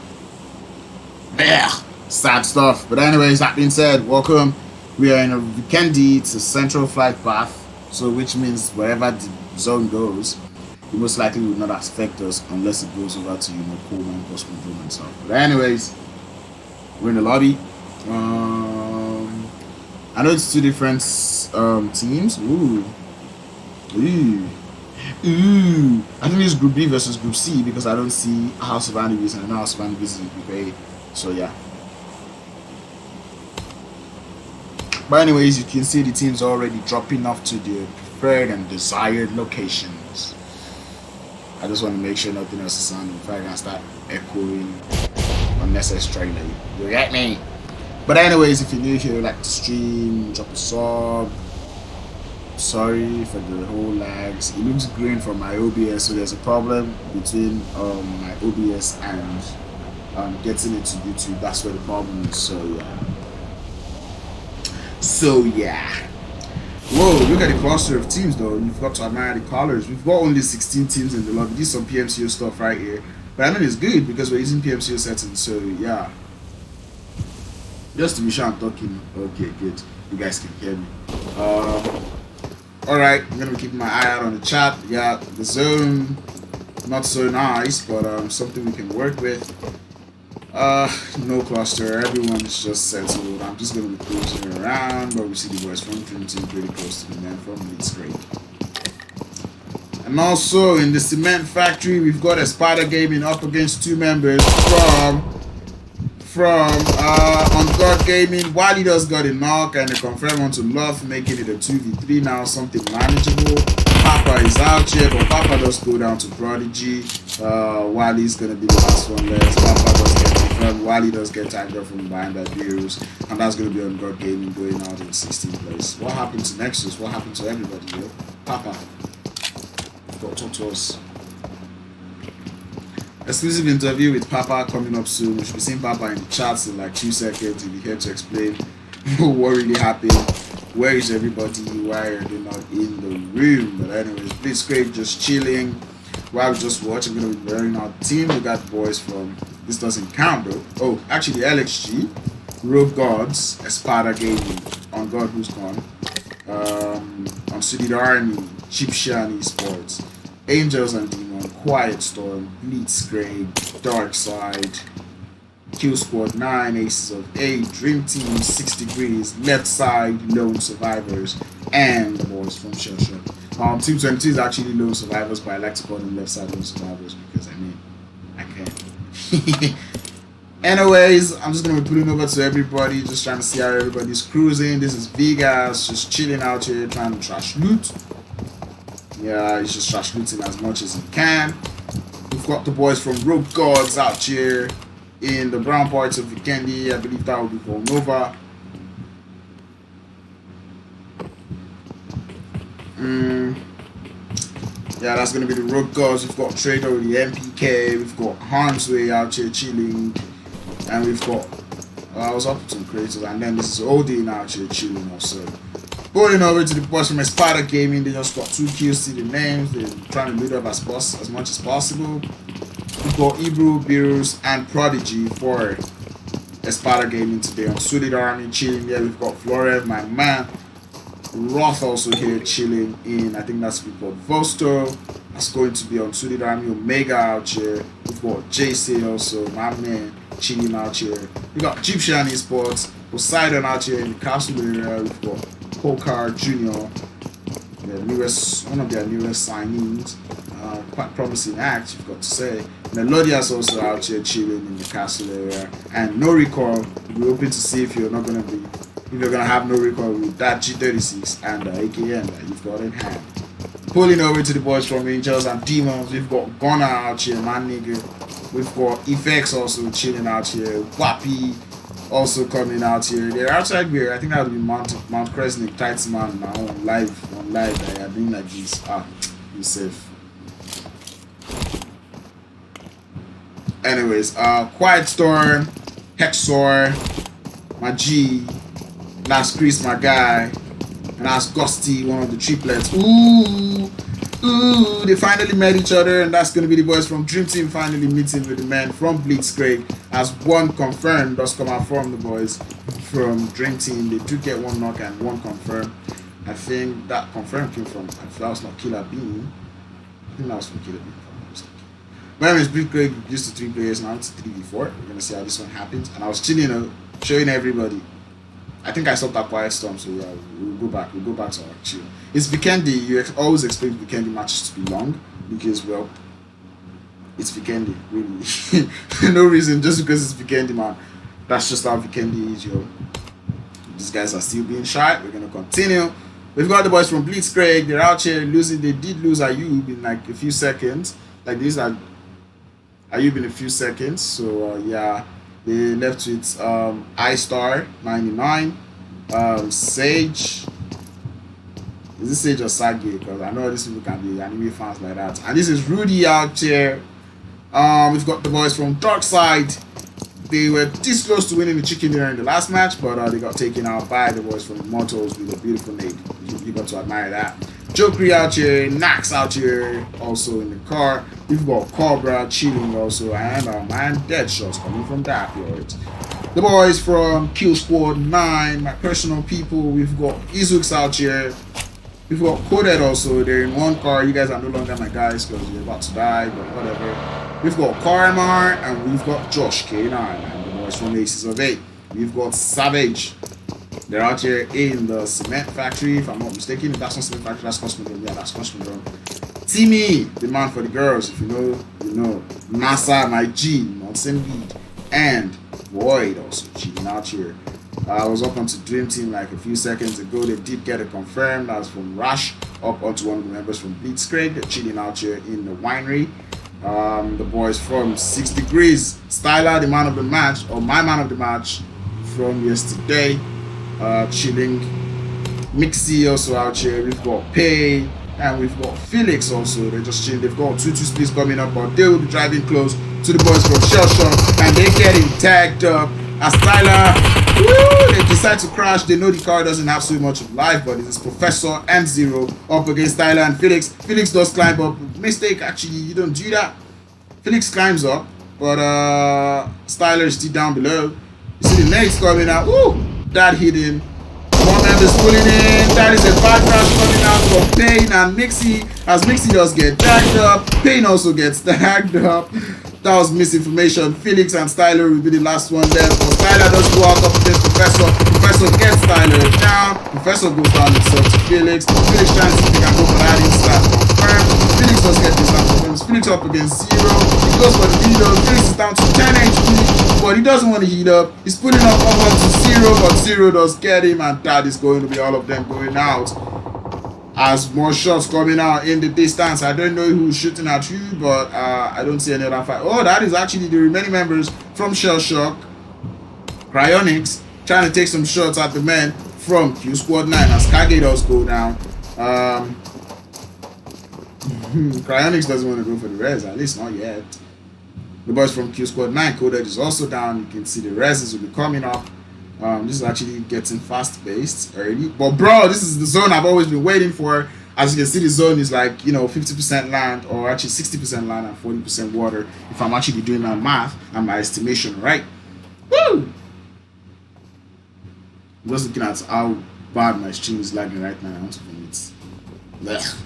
Yeah, sad stuff. But anyways, that being said, welcome. We are in a weekendy. It's a central flight path, so which means wherever the zone goes, it most likely will not affect us unless it goes over to Coleman post control and stuff. But anyways, we're in the lobby. I know it's two different teams. Ooh. I think it's Group B versus Group C because I don't see House of Anubis and I know House of Anubis is in Group A. So yeah. But anyways, you can see the teams already dropping off to their preferred and desired locations. I just want to make sure nothing else is sounding if I can start echoing unnecessarily. You get me? But anyways, if you're new here, like to stream, drop a sub. Sorry for the whole lags. It looks green from my OBS, so there's a problem between my OBS and getting it to YouTube. That's where the problem is. So yeah. Whoa, look at the cluster of teams though. You've got to admire the colors. We've got only 16 teams in the lobby. This is some PMCO stuff right here. But I mean it's good because we're using PMCO settings, so yeah. Just to be sure I'm talking. Okay, good. You guys can hear me. Alright, I'm gonna be keeping my eye out on the chat. Yeah, the zone not so nice, but something we can work with. No cluster, everyone's just settled. I'm just gonna be cruising around, but we see the boys from Dream Team pretty close to the men from Leeds Great. And also in the cement factory, we've got a Spider Gaming up against two members from On God Gaming. Wally does got a knock and a confirm onto Love, making it a 2v3 now, something manageable. Papa is out here, but Papa does go down to Prodigy. Wally's gonna be the last one left. Papa does get confirmed. Wally does get tagged up from behind by Beers, and that's gonna be On God Gaming going out in 16th place. What happened to Nexus? What happened to everybody here? Papa, go talk to us. Exclusive interview with Papa coming up soon. We should be seeing Papa in the chats in like 2 seconds. He'll be here to explain what really happened. Where is everybody? Why are they not in the room? But anyways, please great, just chilling. While we just watch, I'm gonna be wearing our team. We got boys from this doesn't count though. Oh, actually LXG, Rogue Gods, Espada Gaming, On God Who's Gone, Unsuited Army, Egyptian Sports, Angels and Demon, Quiet Storm, Blitzkrieg, Dark Side, Kill Squad 9, Aces of 8, Dream Team 6 Degrees, Left Side, Lone Survivors, and the boys from Shell Shock. Team 22 is actually Lone Survivors, but I like to call them Left Side Lone Survivors because I mean, I can. Anyways, I'm just gonna be putting over to everybody, just trying to see how everybody's cruising. This is Vegas, just chilling out here, trying to trash loot. Yeah, he's just trash looting as much as he can. We've got the boys from Rogue Gods out here in the brown parts of Vikendi. I believe that will be called Nova. Yeah, that's going to be the Rogue Gods. We've got Trader with the MPK. We've got Harmsway out here chilling. And we've got, I was up to some creators. And then this is Odin out here chilling also. Going over to the boys from Espada Gaming. They just got 2 kills, see the names. They're trying to loot up as much as possible. We've got Ebru, Beerus, and Prodigy for Espada Gaming today. Unsuited Army chilling there. We've got Florev, my man. Roth also here chilling in, I think that's called Vosto. That's going to be Unsuited Army. Omega out here. We've got JC also, my man, chilling out here. We've got Egyptian Esports, Poseidon out here in the castle area. We've got Pokar Jr., the newest, one of their newest signees. quite promising act, you've got to say. Melodia's also out here chilling in the castle area, and No Recall. We're hoping to see if you're gonna have No Recall with that G36 and AKN that you've got in hand. Pulling over to the boys from Angels and Demons, we've got Gunner out here, man nigga. We've got Effects also chilling out here. Wappy also coming out here. They're outside here. I think that would be Mount Kresnik, Tightsman now on live that they are doing like this. Be safe. Anyways, Quiet Storm, Hexor, my G, Last Chris, my guy, and that's Gusty, one of the triplets. Ooh, they finally met each other, and that's going to be the boys from Dream Team finally meeting with the men from Blitzkrieg, as one confirmed does come out from the boys from Dream Team. They do get one knock and one confirmed. I think that confirmed came from, if that was not Killer Bean, I think that was from Killer Bean. But anyways, Blitzkrieg used to 3 players, now it's 3v4. We're going to see how this one happens. And I was chilling, showing everybody. I think I stopped at Quiet Storm, so yeah, we'll go back to our chill. It's Vikendi. You always expect Vikendi matches to be long because, well, it's Vikendi, really. No reason, just because it's Vikendi, man. That's just how Vikendi is, yo. These guys are still being shy. We're gonna continue. We've got the boys from Blitzkrieg. They're out here losing. They did lose Ayub in like a few seconds. Like these are Ayub in a few seconds. So yeah. They left with iStar 99, Sage. Is this Sage or Sage? Because I know these people can be anime fans like that. And this is Rudy out here. We've got the boys from Darkside. They were this close to winning the chicken dinner in the last match, but they got taken out by the boys from Immortals with a beautiful nade. You got to admire that. Jokery out here, Nax out here, also in the car. We've got Cobra chilling also, and our man Deadshots coming from that yard. The boys from Kill Squad 9, my personal people. We've got Izux out here. We've got Coded also. They're in one car. You guys are no longer my guys because you're about to die, but whatever. We've got Karamar and we've got Josh K9 and the boys from Aces of 8. We've got Savage. They're out here in the cement factory, if I'm not mistaken. If that's not cement factory, that's Cosmodrome. Yeah, that's Cosmodrome. Timmy, the man for the girls. If you know, you know. NASA, my G, Monson Lead. And Void also cheating out here. I was up onto Dream Team like a few seconds ago. They did get it confirmed. That was from Rush up onto one of the members from Blitzkrieg. They're cheating out here in the winery. The boys from 6 Degrees. Styler, the man of the match, or my man of the match from yesterday. Chilling. Mixie also out here. We've got Pay and we've got Felix also. They're just chilling. They've got 2-2 splits coming up, but they will be driving close to the boys from Shell Shock and they're getting tagged up. As Tyler, they decide to crash. They know the car doesn't have so much of life, but it is Professor and Zero up against Tyler and Felix. Felix does climb up. Mistake, actually, you don't do that. Felix climbs up, but Styler is still down below. You see the legs coming out. Woo! That hidden. One man is pulling in. That is a bad crash coming out from Payne and Mixie. As Mixie does get tagged up, Payne also gets tagged up. That was misinformation. Felix and Styler will be the last one left. But Styler does go out up against Professor. Professor gets Styler down. Professor goes down himself to Felix. Felix tries to see if he can go for that instant confirm. Felix does get this instant confirm. Felix up against Zero. He goes for the heat up. Felix is down to 10 HP. But he doesn't want to heat up. He's putting up onto Zero. But Zero does get him. And that is going to be all of them going out. As more shots coming out in the distance. I don't know who's shooting at you, but I don't see any other fight. Oh, that is actually the remaining members from Shell Shock. Cryonics trying to take some shots at the men from Q Squad 9 as Kage does go down. Cryonics doesn't want to go for the res, at least not yet. The boys from Q Squad 9, Coded is also down. You can see the reses will be coming up. This is actually getting fast-paced already. But bro, this is the zone I've always been waiting for. As you can see, the zone is like, you know, 50% land, or actually 60% land and 40% water. If I'm actually doing my math and my estimation right. Woo! I'm just looking at how bad my stream is lagging right now. I want to vomit. Blech.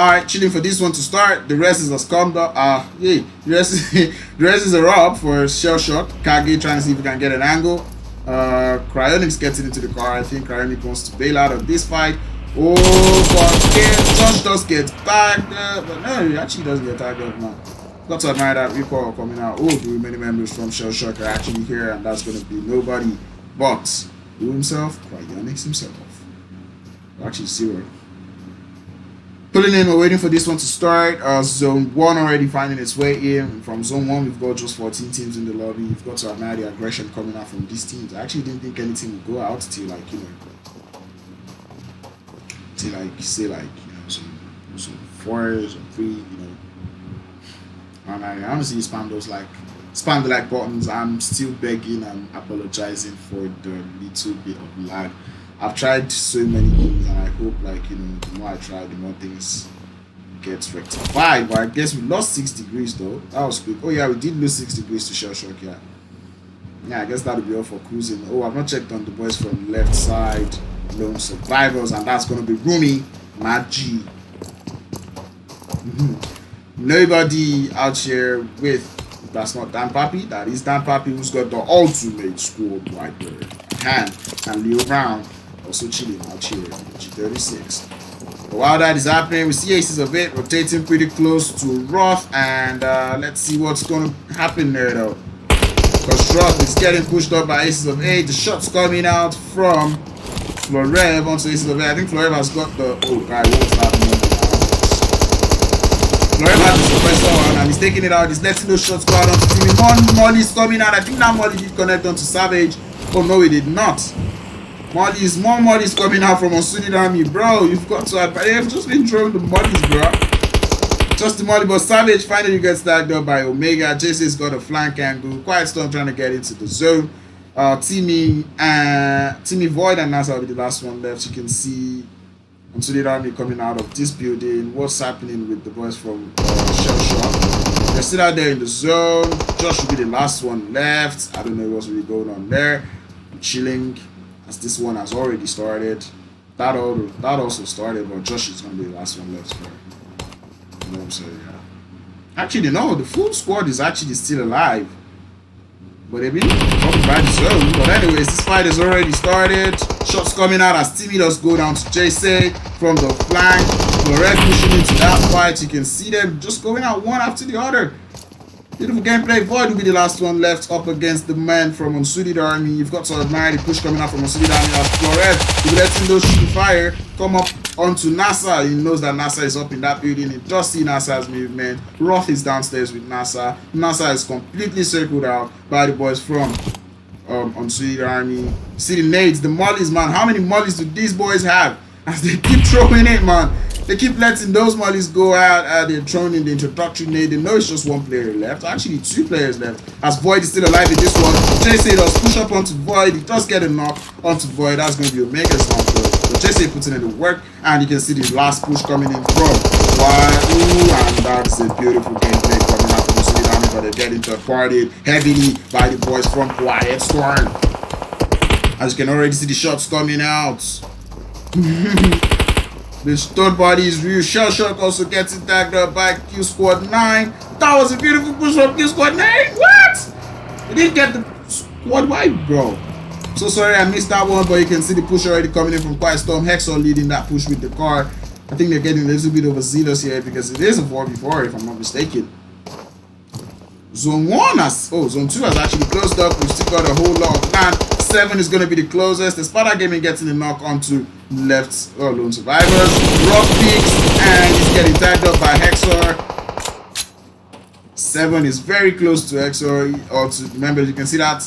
Alright, chilling for this one to start. The rest is a scum. Yeah, the rest is a rob for Shell Shock. Kage trying to see if he can get an angle. Cryonics getting into the car. I think Cryonic wants to bail out of this fight. Oh, but Josh does get tagged, but no, he actually doesn't get tagged up now. Got to admire that recall coming out. Oh, the remaining members from Shell Shock are actually here, and that's going to be nobody but who himself? Cryonics himself. Actually, zero. Pulling in, we're waiting for this one to start. Zone 1 already finding its way in. From Zone 1, we've got just 14 teams in the lobby. You've got to admire the aggression coming out from these teams. I actually didn't think any team would go out till, like, you know, till, like, say, like, you know, some 4s or 3, you know. And I honestly spam the like buttons. I'm still begging and apologizing for the little bit of lag. I've tried so many things, and I hope, like, you know, the more I try, the more things get rectified. But I guess we lost 6 degrees though. That was quick. Oh yeah, we did lose 6 degrees to Shell Shock. Yeah, I guess that'll be all for cruising. Oh, I've not checked on the boys from left side, lone survivors, and that's gonna be Rumi, Maji. Nobody out here with, that's not Dan Papi, that is Dan Papi, who's got the ultimate squad right there at hand, and Leo Brown also chilling out here on G36. But while that is happening, we see Aces of 8 rotating pretty close to Roth, and let's see what's going to happen there though. Because Roth is getting pushed up by Aces of 8. The shots coming out from Florev onto Aces of 8. I think Florev has got the, oh guy, what's happening now? Florev has the suppressor on and he's taking it out. He's letting those shots go out onto Timmy. One Molly's coming out. I think that Molly did connect onto Savage. Oh no, he did not. More Molly's coming out from Unsudid Army, bro. You've got to admire. They've just been throwing the Mollies, bro. Just the Molly, but Savage finally gets tagged up by Omega. JC's got a flank angle. Quiet Storm trying to get into the zone. Timmy Void and Nasa will be the last one left. You can see Unsudid Army coming out of this building. What's happening with the boys from Shell Shock? They're still out there in the zone. Josh will be the last one left. I don't know what's really going on there. I'm chilling. As this one has already started. That also started, but Josh is going to be the last one left for, you know what I'm saying, yeah. Actually, no, the full squad is actually still alive. But they've been talking by the zone. But anyways, this fight has already started. Shots coming out as Timmy does go down to JC from the flank. Florette pushing into that fight. You can see them just going out one after the other. Beautiful gameplay. Void will be the last one left up against the men from Unsudid Army. You've got to admire the push coming out from Unsudid Army as Flores will be letting those shoot fire come up onto NASA. He knows that NASA is up in that building. He does see NASA's movement. Roth is downstairs with NASA. NASA is completely circled out by the boys from Unsudid Army. See the nades, the mollies, man. How many mollies do these boys have? As they keep throwing it, man. They keep letting those mollies go out. They're throwing in the introductory nade. They know it's just one player left. Actually, 2 players left. As Void is still alive in this one. JC does push up onto Void. He does get a knock onto Void. That's going to be Omega's knock though. But JC puts in the work. And you can see the last push coming in from Void. Ooh, and that's a beautiful gameplay coming out from the City Army. But they're getting third-partied heavily by the boys from Quiet Storm. As you can already see the shots coming out. This third body is real. Shell Shock also gets tagged up by Q Squad 9. That was a beautiful push from Q Squad 9. What? They didn't get the squad wide, bro. So sorry I missed that one, but you can see the push already coming in from Quiet Storm. Hexor leading that push with the car. I think they're getting a little bit overzealous here because it is a 4v4 if I'm not mistaken. Zone 1 Zone 2 has actually closed up. We've still got a whole lot of land. 7 is going to be the closest. The Sparta Gaming getting the knock onto left lone survivors. Rock peaks and he's getting tagged up by Hexor. 7 is very close to Hexor. Remember, you can see that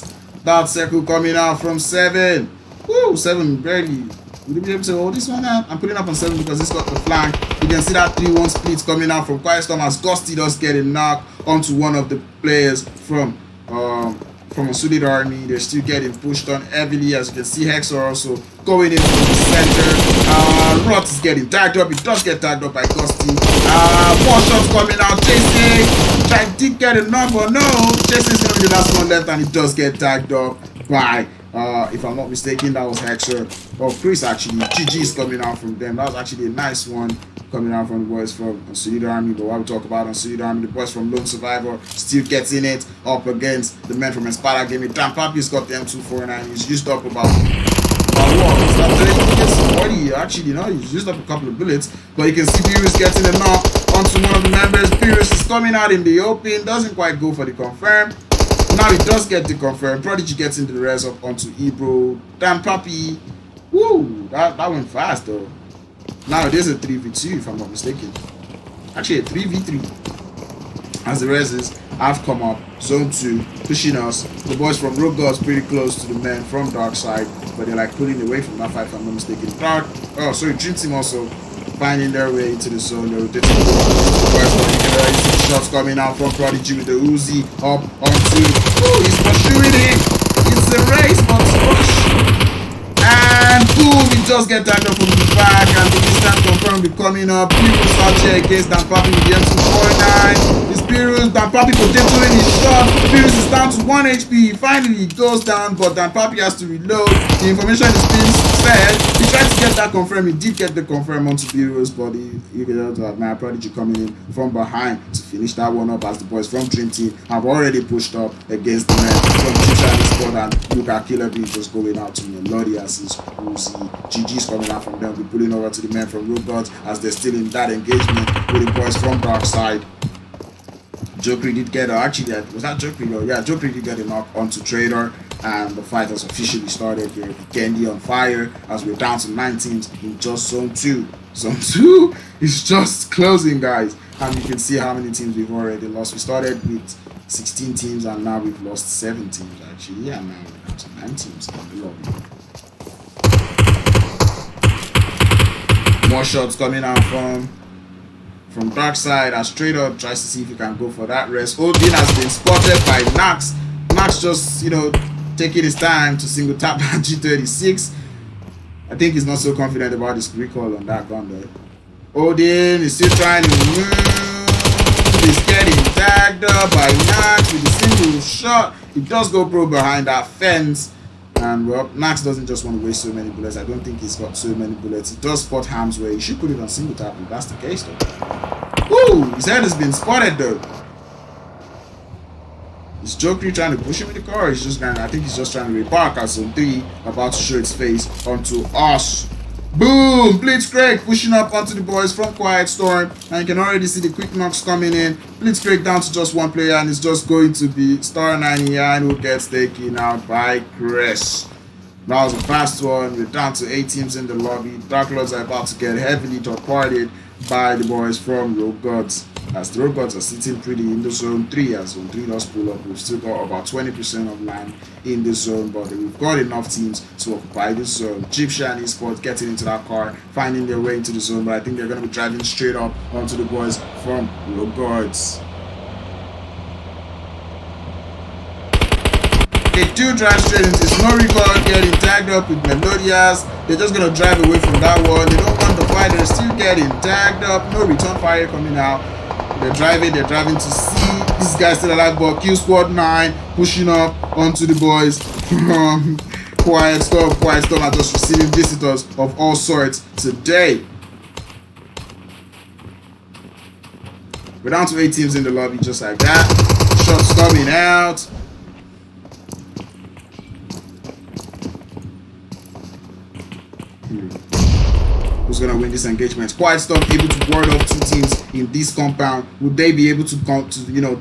circle coming out from 7. Woo, 7 barely. Will you be able to hold this one out? I'm putting up on 7 because it's got the flank. You can see that 3-1 split coming out from Quiet Storm as Gusty does get a knock onto one of the players from Unsudid Army. They're still getting pushed on heavily. As you can see, Hexor also going into the center. Roth is getting tagged up. He does get tagged up by Gusty. More shots coming out. JC, I did get a knock, but no. JC is going to be the last one left, and he does get tagged up by If I'm not mistaken, that was Hexer. Oh, Chris actually. GG's coming out from them. That was actually a nice one coming out from the boys from Unsolid Army. But what we talk about Unsolid Army, the boys from Lone Survivor still getting it up against the men from Espada Gaming. Dan Papi's got the M249. He's used up about what? Is that 40? Actually, no, he's used up a couple of bullets. But you can see Beerus getting a knock onto one of the members. Beerus is coming out in the open. Doesn't quite go for the confirm. Now he does get the confirm. Prodigy gets into the res up onto Ebro. Dan Papi. Woo! That went fast though. Now it is a 3v2 if I'm not mistaken. Actually a 3v3. As the reses have come up. Zone 2 pushing us. The boys from Rogue Gods pretty close to the men from Dark Side. But they're like pulling away from that fight if I'm not mistaken. Dream Team also finding their way into the zone. They're rotating the boys from the see shots coming out from Prodigy with the Uzi up onto. Ooh, he's pursuing him. It's a race, but rush. And boom, he just get tagged up from the back, and the instant confirm be coming up. Beerus out here against Dan Papi with the M249. It's Beerus, Dan Papi potentially his shot. Beerus is down to 1 HP. Finally, he goes down, but Dan Papi has to reload. The information is being said. He tried to get that confirm. He did get the confirm onto Beerus, but you can also admire Prodigy coming in from behind to finish that one up as the boys from Dream Team have already pushed up against the men from Chichani Squad, and Luka Killer B just going out to Melodias. GG's coming out from them. We're pulling over to the men from Rogue Gods as they're still in that engagement with the boys from Dark Side. Jokery did get was that Jokery? Yeah, Jokery did get a knock onto Trader, and the fight has officially started here. Kendi on fire as we're down to 9 teams in just zone 2. Zone 2 is just closing, guys, and you can see how many teams we've already lost. We started with 16 teams and now we've lost 7 teams actually. Yeah, now we're down to 9 teams in the lobby. More shots coming out from Dark Side as Straight Up tries to see if he can go for that rest. Odin has been spotted by Nax. Nax just, taking his time to single tap that G36. I think he's not so confident about his recoil on that gun though. Odin is still trying to move. He's getting tagged up by Nax with a single shot. He does go pro behind that fence. And well, Nax doesn't just want to waste so many bullets. I don't think he's got so many bullets. He does spot Ham's way. He should put it on single tap if that's the case though. Woo! His head has been spotted though. Is Jokery trying to push him in the car? He's just I think he's just trying to repark at zone 3, about to show its face onto us. Boom! Blitzcrank pushing up onto the boys from Quiet Storm, and you can already see the quick knocks coming in. Blitzcrank down to just one player, and it's just going to be Star 99 who gets taken out by Chris. That was a fast one. We're down to 8 teams in the lobby. Dark Lords are about to get heavily third-parted by the boys from Rogue Gods, as the Rogue Gods are sitting pretty in the zone 3. As zone 3 does pull up, we've still got about 20% of land in the zone, but we've got enough teams to occupy the zone. Gypsy and his squad getting into that car, finding their way into the zone, but I think they're going to be driving straight up onto the boys from Rogue Gods. They do drive straight into Snow Recoil, getting tagged up with Melodias. They're just going to drive away from that one. They don't want the fight. They're still getting tagged up. No return fire coming out. They're driving to see this guy still alive, but Q Squad 9 pushing up onto the boys from Quiet Storm. Quiet Storm are just receiving visitors of all sorts today. We're down to 8 teams in the lobby just like that. Shots coming out. Who's gonna win this engagement? Quiet Storm able to ward off 2 teams in this compound. Would they be able to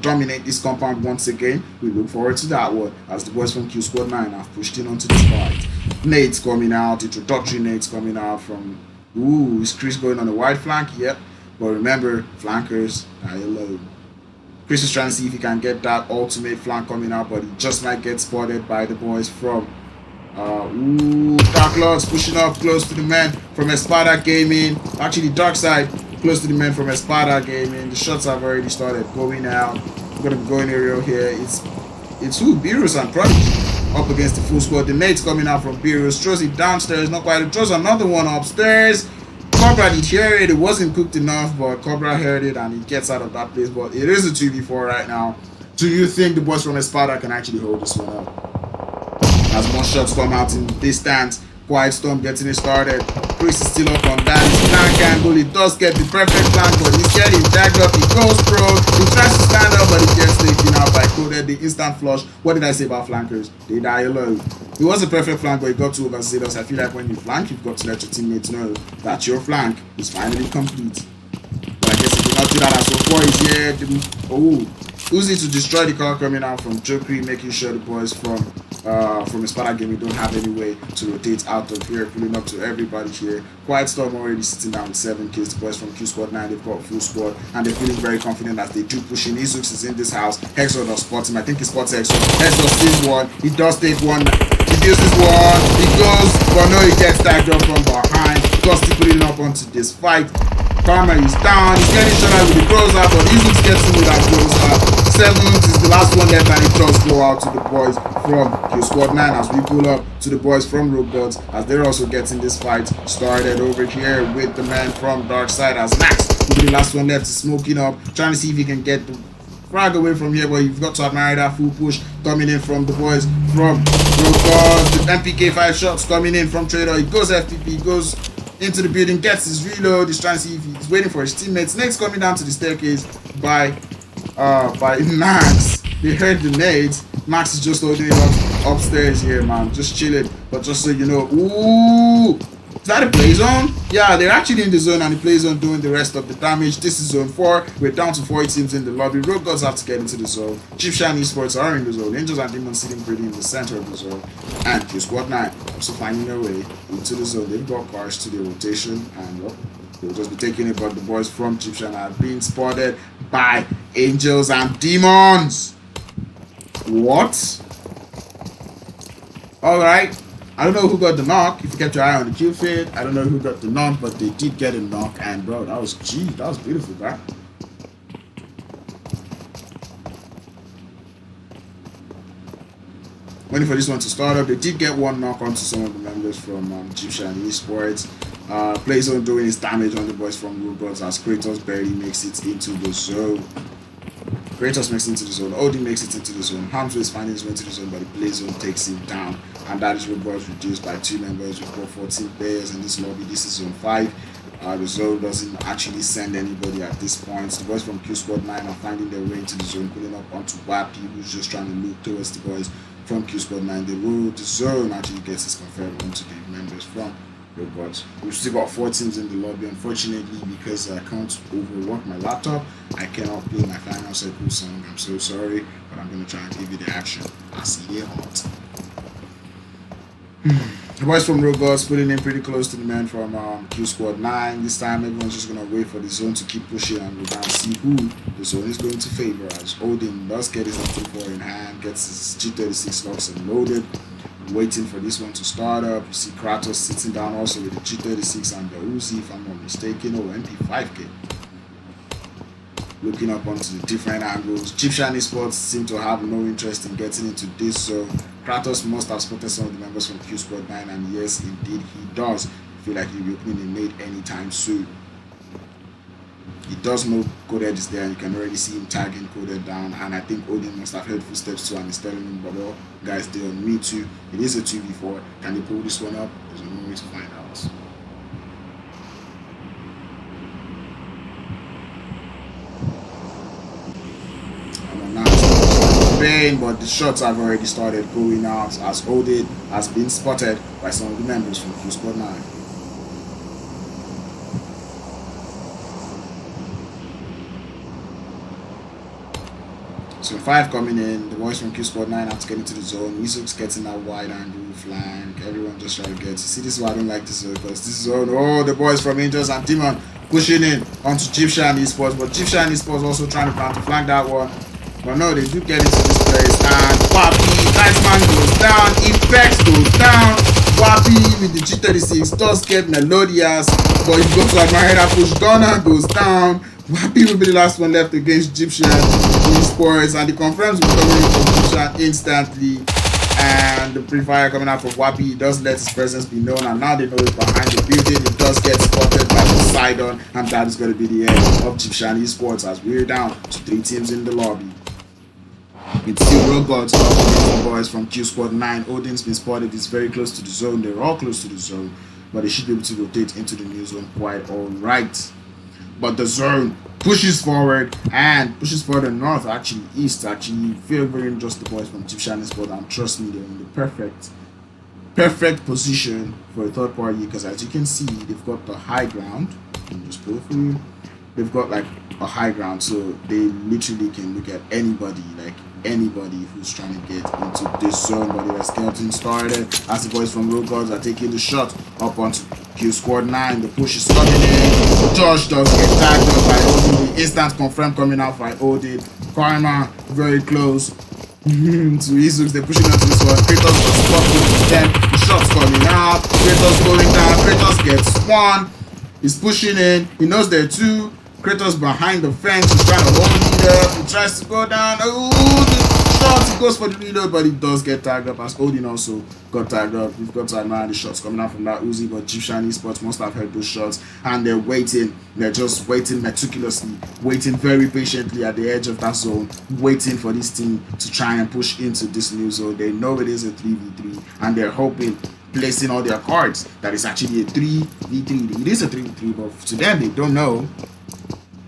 dominate this compound once again? We look forward to that one as the boys from Q Squad 9 have pushed in onto this fight. Nades coming out, introductory nades coming out from is Chris going on the wide flank? Yep. But remember, flankers are alone. Chris is trying to see if he can get that ultimate flank coming out, but he just might get spotted by the boys from Dark Lords pushing up close to the men from Espada Gaming. Actually, Dark Side close to the men from Espada Gaming. The shots have already started going out. We're gonna be going aerial here. It's Beerus and Prodigy up against the full squad. The nade's coming out from Beerus. Throws it downstairs, not quite. Throws another one upstairs. Cobra did hear it. It wasn't cooked enough, but Cobra heard it and he gets out of that place. But it is a 2v4 right now. Do you think the boys from Espada can actually hold this one up? As more shots come out in distance. Quiet Storm getting it started. Chris is still up on that. His flank angle. He does get the perfect flank, but he's getting jagged up. He goes pro. He tries to stand up, but he gets taken out by Coded. The instant flush. What did I say about flankers? They die alone. It was a perfect flank, but he got to overzealous. I feel like when you flank, you've got to let your teammates know that your flank is finally complete. But I guess if you not do that as so far, he's here. Oh, Uzi to destroy the car coming out from Jokri, making sure the boys from Espada Gaming don't have any way to rotate out of here, pulling up to everybody here. Quiet Storm already sitting down with 7 kills. The boys from Q-Squad 9, they've got a full squad, and they're feeling very confident as they do push in. Izux is in this house. Hexor does spot him. I think he spots Hexor. Hexor sees one. He does take one. He uses one. He goes, but no, he gets tagged up from behind. Gusty putting up onto this fight. Karma is down. He's getting shot out with the closer, but Izux gets him with that closer. 7th is the last one left, and it does go out to the boys from Q-Squad 9 as we pull up to the boys from Rogue Gods as they're also getting this fight started over here with the man from Dark Side as Max will be the last one left, smoking up, trying to see if he can get the frag away from here, but you've got to admire that full push coming in from the boys from Rogue Gods. The MPK 5 shots coming in from Trader. He goes FTP, goes into the building, gets his reload. He's trying to see if he's waiting for his teammates. Next coming down to the staircase by Max. They heard the nades. Max is just holding it up upstairs here, man, just chilling. But just so you know, ooh, is that a play zone? Yeah, they're actually in the zone, and the play zone doing the rest of the damage. This is zone 4. We're down to 4 teams in the lobby. Rogue Gods have to get into the zone. C.L.A.N Esports are in the zone. Angels and Demons sitting pretty in the center of the zone. And Q-Squad 9 also finding their way into the zone. They've got cars to the rotation, and well, they'll just be taking it. But the boys from C.L.A.N are being spotted by Angels and Demons. What? Alright. I don't know who got the knock. If you kept your eye on the kill feed, I don't know who got the knock, but they did get a knock. And bro, that was beautiful, bro. Waiting for this one to start up. They did get one knock onto some of the members from C.L.A.N Esports. Playzone doing his damage on the boys from Rogue Gods as Kratos barely makes it into the zone. Kratos makes it into the zone. Odin makes it into the zone. Hamzo is finding his way into the zone, but the Playzone takes him down. And that is Rogue Gods reduced by 2 members. We've got 14 players in this lobby. This is zone 5. The zone doesn't actually send anybody at this point. The boys from Q-Squad 9 are finding their way into the zone, pulling up onto Wappy, who's just trying to look towards the boys from Q-Squad 9. The zone actually gets his confirmed onto the members from Rogue Gods. We've still got 4 teams in the lobby. Unfortunately, because I can't overwork my laptop, I cannot play my Final Circle song. I'm so sorry, but I'm going to try and give you the action. I see it hot. The boys from Rogue Gods putting in pretty close to the men from Q-Squad 9. This time, everyone's just going to wait for the zone to keep pushing and we're going to see who the zone is going to favor. As Odin does get his M24 in hand, gets his G36 locks and loaded. Waiting for this one to start up. You see Kratos sitting down also with the G36 and the Uzi, if I'm not mistaken, or MP5K. Looking up onto the different angles. C.L.A.N Esports seem to have no interest in getting into this, so Kratos must have spotted some of the members from Q-Squad 9, and yes, indeed he does. I feel like he'll be opening a nade anytime soon. He does know Coded is there, and you can already see him tagging Coded down, and I think Odin must have heard footsteps too, and he's telling him, but well, guys, they're on me too. It is a 2v4. Can they pull this one up? There's no way to find out. But the shots have already started going out as Odin has been spotted by some of the members from Q-Squad 9. So 5 coming in, the boys from Q-Squad 9 have to get into the zone. Mizuk's getting that wide angle flank. Everyone just trying to get. See, this is why I don't like this zone, because this zone, oh, the boys from Angels and Demon pushing in onto C.L.A.N Esports, but C.L.A.N Esports also trying to counter flank that one. But no, they do get into this place, and Wappy, Iceman goes down, Effects goes down, Wappy with the G36 does get Melodious, but you go to admire that push, Gunner goes down, Wappy will be the last one left against C.L.A.N Esports, and the confirms will come in from C.L.A.N instantly, and the pre-fire coming out from Wappy does let his presence be known, and now they know it's behind the building. It does get spotted by Poseidon, and that is going to be the end of C.L.A.N Esports as we're down to 3 teams in the lobby. It's still Road Gods up against the boys from Q.A.N. Odin's been spotted. It's very close to the zone. They're all close to the zone, but they should be able to rotate into the new zone quite all right. But the zone pushes forward and pushes further north, actually east, actually favoring just the boys from C.L.A.N spot. And trust me, they're in the perfect position for a third party, because as you can see, they've got the high ground. Let me just pull it for you. They've got like a high ground, so they literally can look at anybody, like anybody who's trying to get into this zone. But they are scouting started as the boys from Road Gods are taking the shot up onto Q.A.N. The push is coming in. Josh does get tagged up by Odin. The instant confirm coming out by Odin. Karma very close to Izux. They're pushing onto this one. Kratos was spotted. Then the shot's coming out. Kratos going down. Kratos gets one. He's pushing in. He knows there are two. Kratos behind the fence. He's trying to hold it up. He tries to go down. Oh, the shot. He goes for the reload, but he does get tagged up, as Odin also got tagged up. We've got to admire the shots coming out from that Uzi, but C.L.A.N Esports must have heard those shots, and they're waiting. They're just waiting meticulously, waiting very patiently at the edge of that zone, waiting for this team to try and push into this new zone. They know it is a 3v3, and they're hoping, placing all their cards, that it's actually a 3v3. It is a 3v3, but to them, they don't know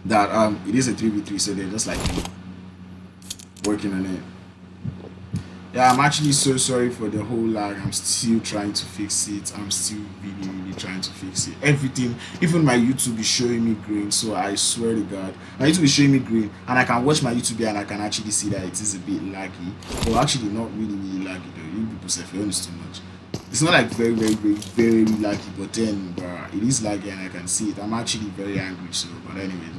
that it is a 3v3, so they're just like working on it. Yeah, I'm actually so sorry for the whole lag. I'm still trying to fix it. I'm still really trying to fix it. Everything, even my YouTube is showing me green, so I swear to God, my YouTube is showing me green, and I can watch my YouTube here and I can actually see that it is a bit laggy. Well, actually not really laggy though. You people say if you honest too much. It's not like very laggy, but then it is laggy and I can see it. I'm actually very angry, so but anyways,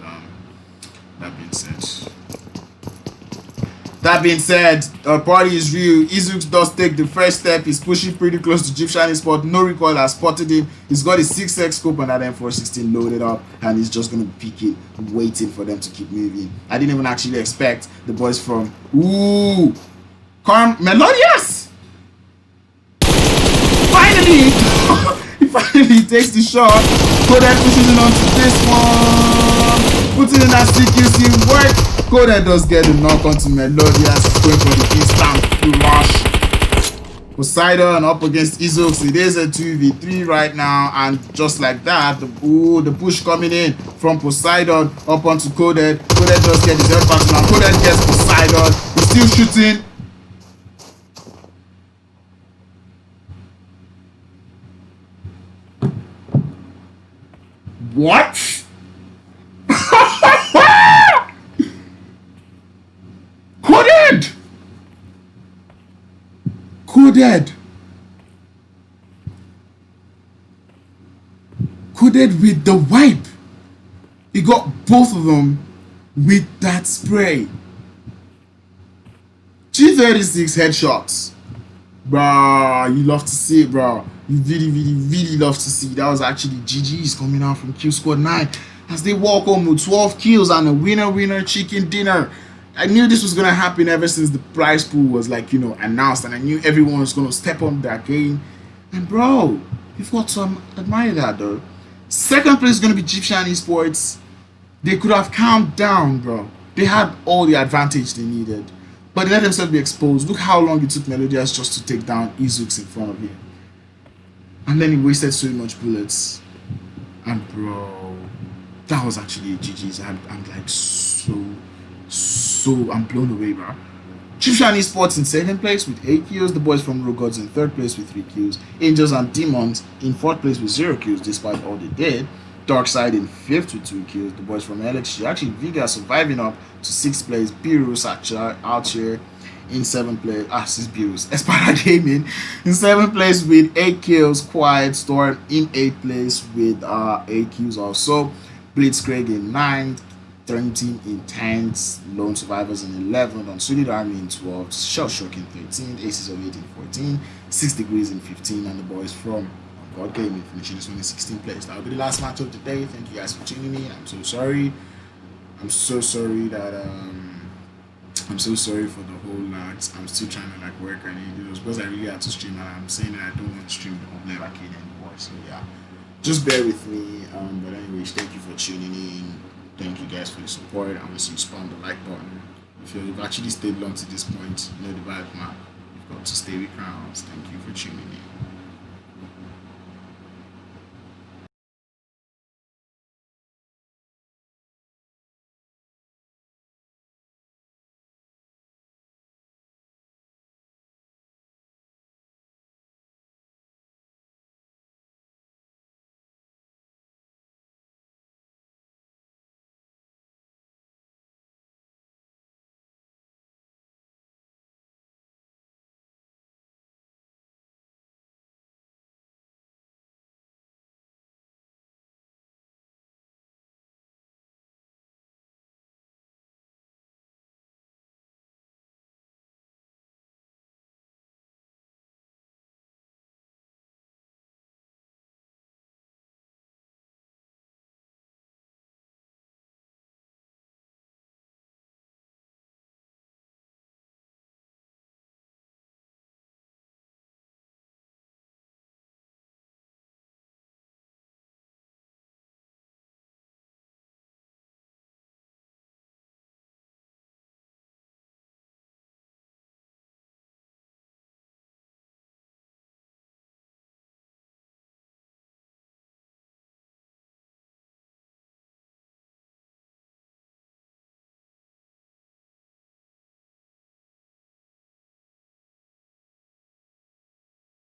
that being said, the party is real. Izux does take the first step. He's pushing pretty close to C.L.A.N spot. No recoil has spotted him. He's got his 6x scope and that M416 loaded up, and he's just gonna pick it, waiting for them to keep moving. I didn't even actually expect the boys from Melodious. Finally, he finally takes the shot. Coded pushes it onto this one, puts it in that CQC work. Coded does get the knock onto Melodious, going for the instant rush. Poseidon up against Izux. It is a 2v3 right now, and just like that, the push coming in from Poseidon up onto Coded. Coded does get his head back now. Coded gets Poseidon. He's still shooting. What? Coded with the wipe. He got both of them with that spray. G36 headshots. Bro, you love to see it, bro. You really love to see. That was actually GG's coming out from Q.A.N as they walk home with 12 kills and a winner chicken dinner. I knew this was gonna happen ever since the prize pool was like, announced, and I knew everyone was gonna step on that game. And bro, you've got to admire that though. Second place is gonna be C.L.A.N Esports. They could have calmed down, bro. They had all the advantage they needed, but they let themselves be exposed. Look how long it took Melodious just to take down Izux in front of him, and then he wasted so much bullets. And bro, that was actually a GG's. I'm like I'm blown away, bro. C.L.A.N Esports in 2nd place with 8 kills. The boys from Road Gods in 3rd place with 3 kills. Angels and Demons in 4th place with 0 kills, despite all they did. Darkside in 5th with 2 kills. The boys from LXG, actually Vega surviving up to 6th place. Beerus out here in 7th place. This is Beerus. Espada Gaming in 7th place with 8 kills. Quiet Storm in 8th place with 8 kills also. Blitzkrieg in 9th. Turning Team in 10th, Lone Survivors in 11th, Unsuited Army in 12th, Shell Shock in 13th, Aces of 8 in 14th, 6 Degrees in 15th, and the boys from God Gaming finishing this one in 16th place. That will be the last match of the day. Thank you guys for tuning in. I'm so sorry. I'm so sorry that I'm so sorry for the whole lags. I'm still trying to like work on it. It was because I really had to stream, and I'm saying that I don't want to stream the Obliv Arcade anymore. So yeah, just bear with me. But anyways, thank you for tuning in. Thank you guys for the support. I'm gonna see you spawn the like button. If you've actually stayed long to this point, you know the vibe, man. You've got to stay with crowns. Thank you for tuning in.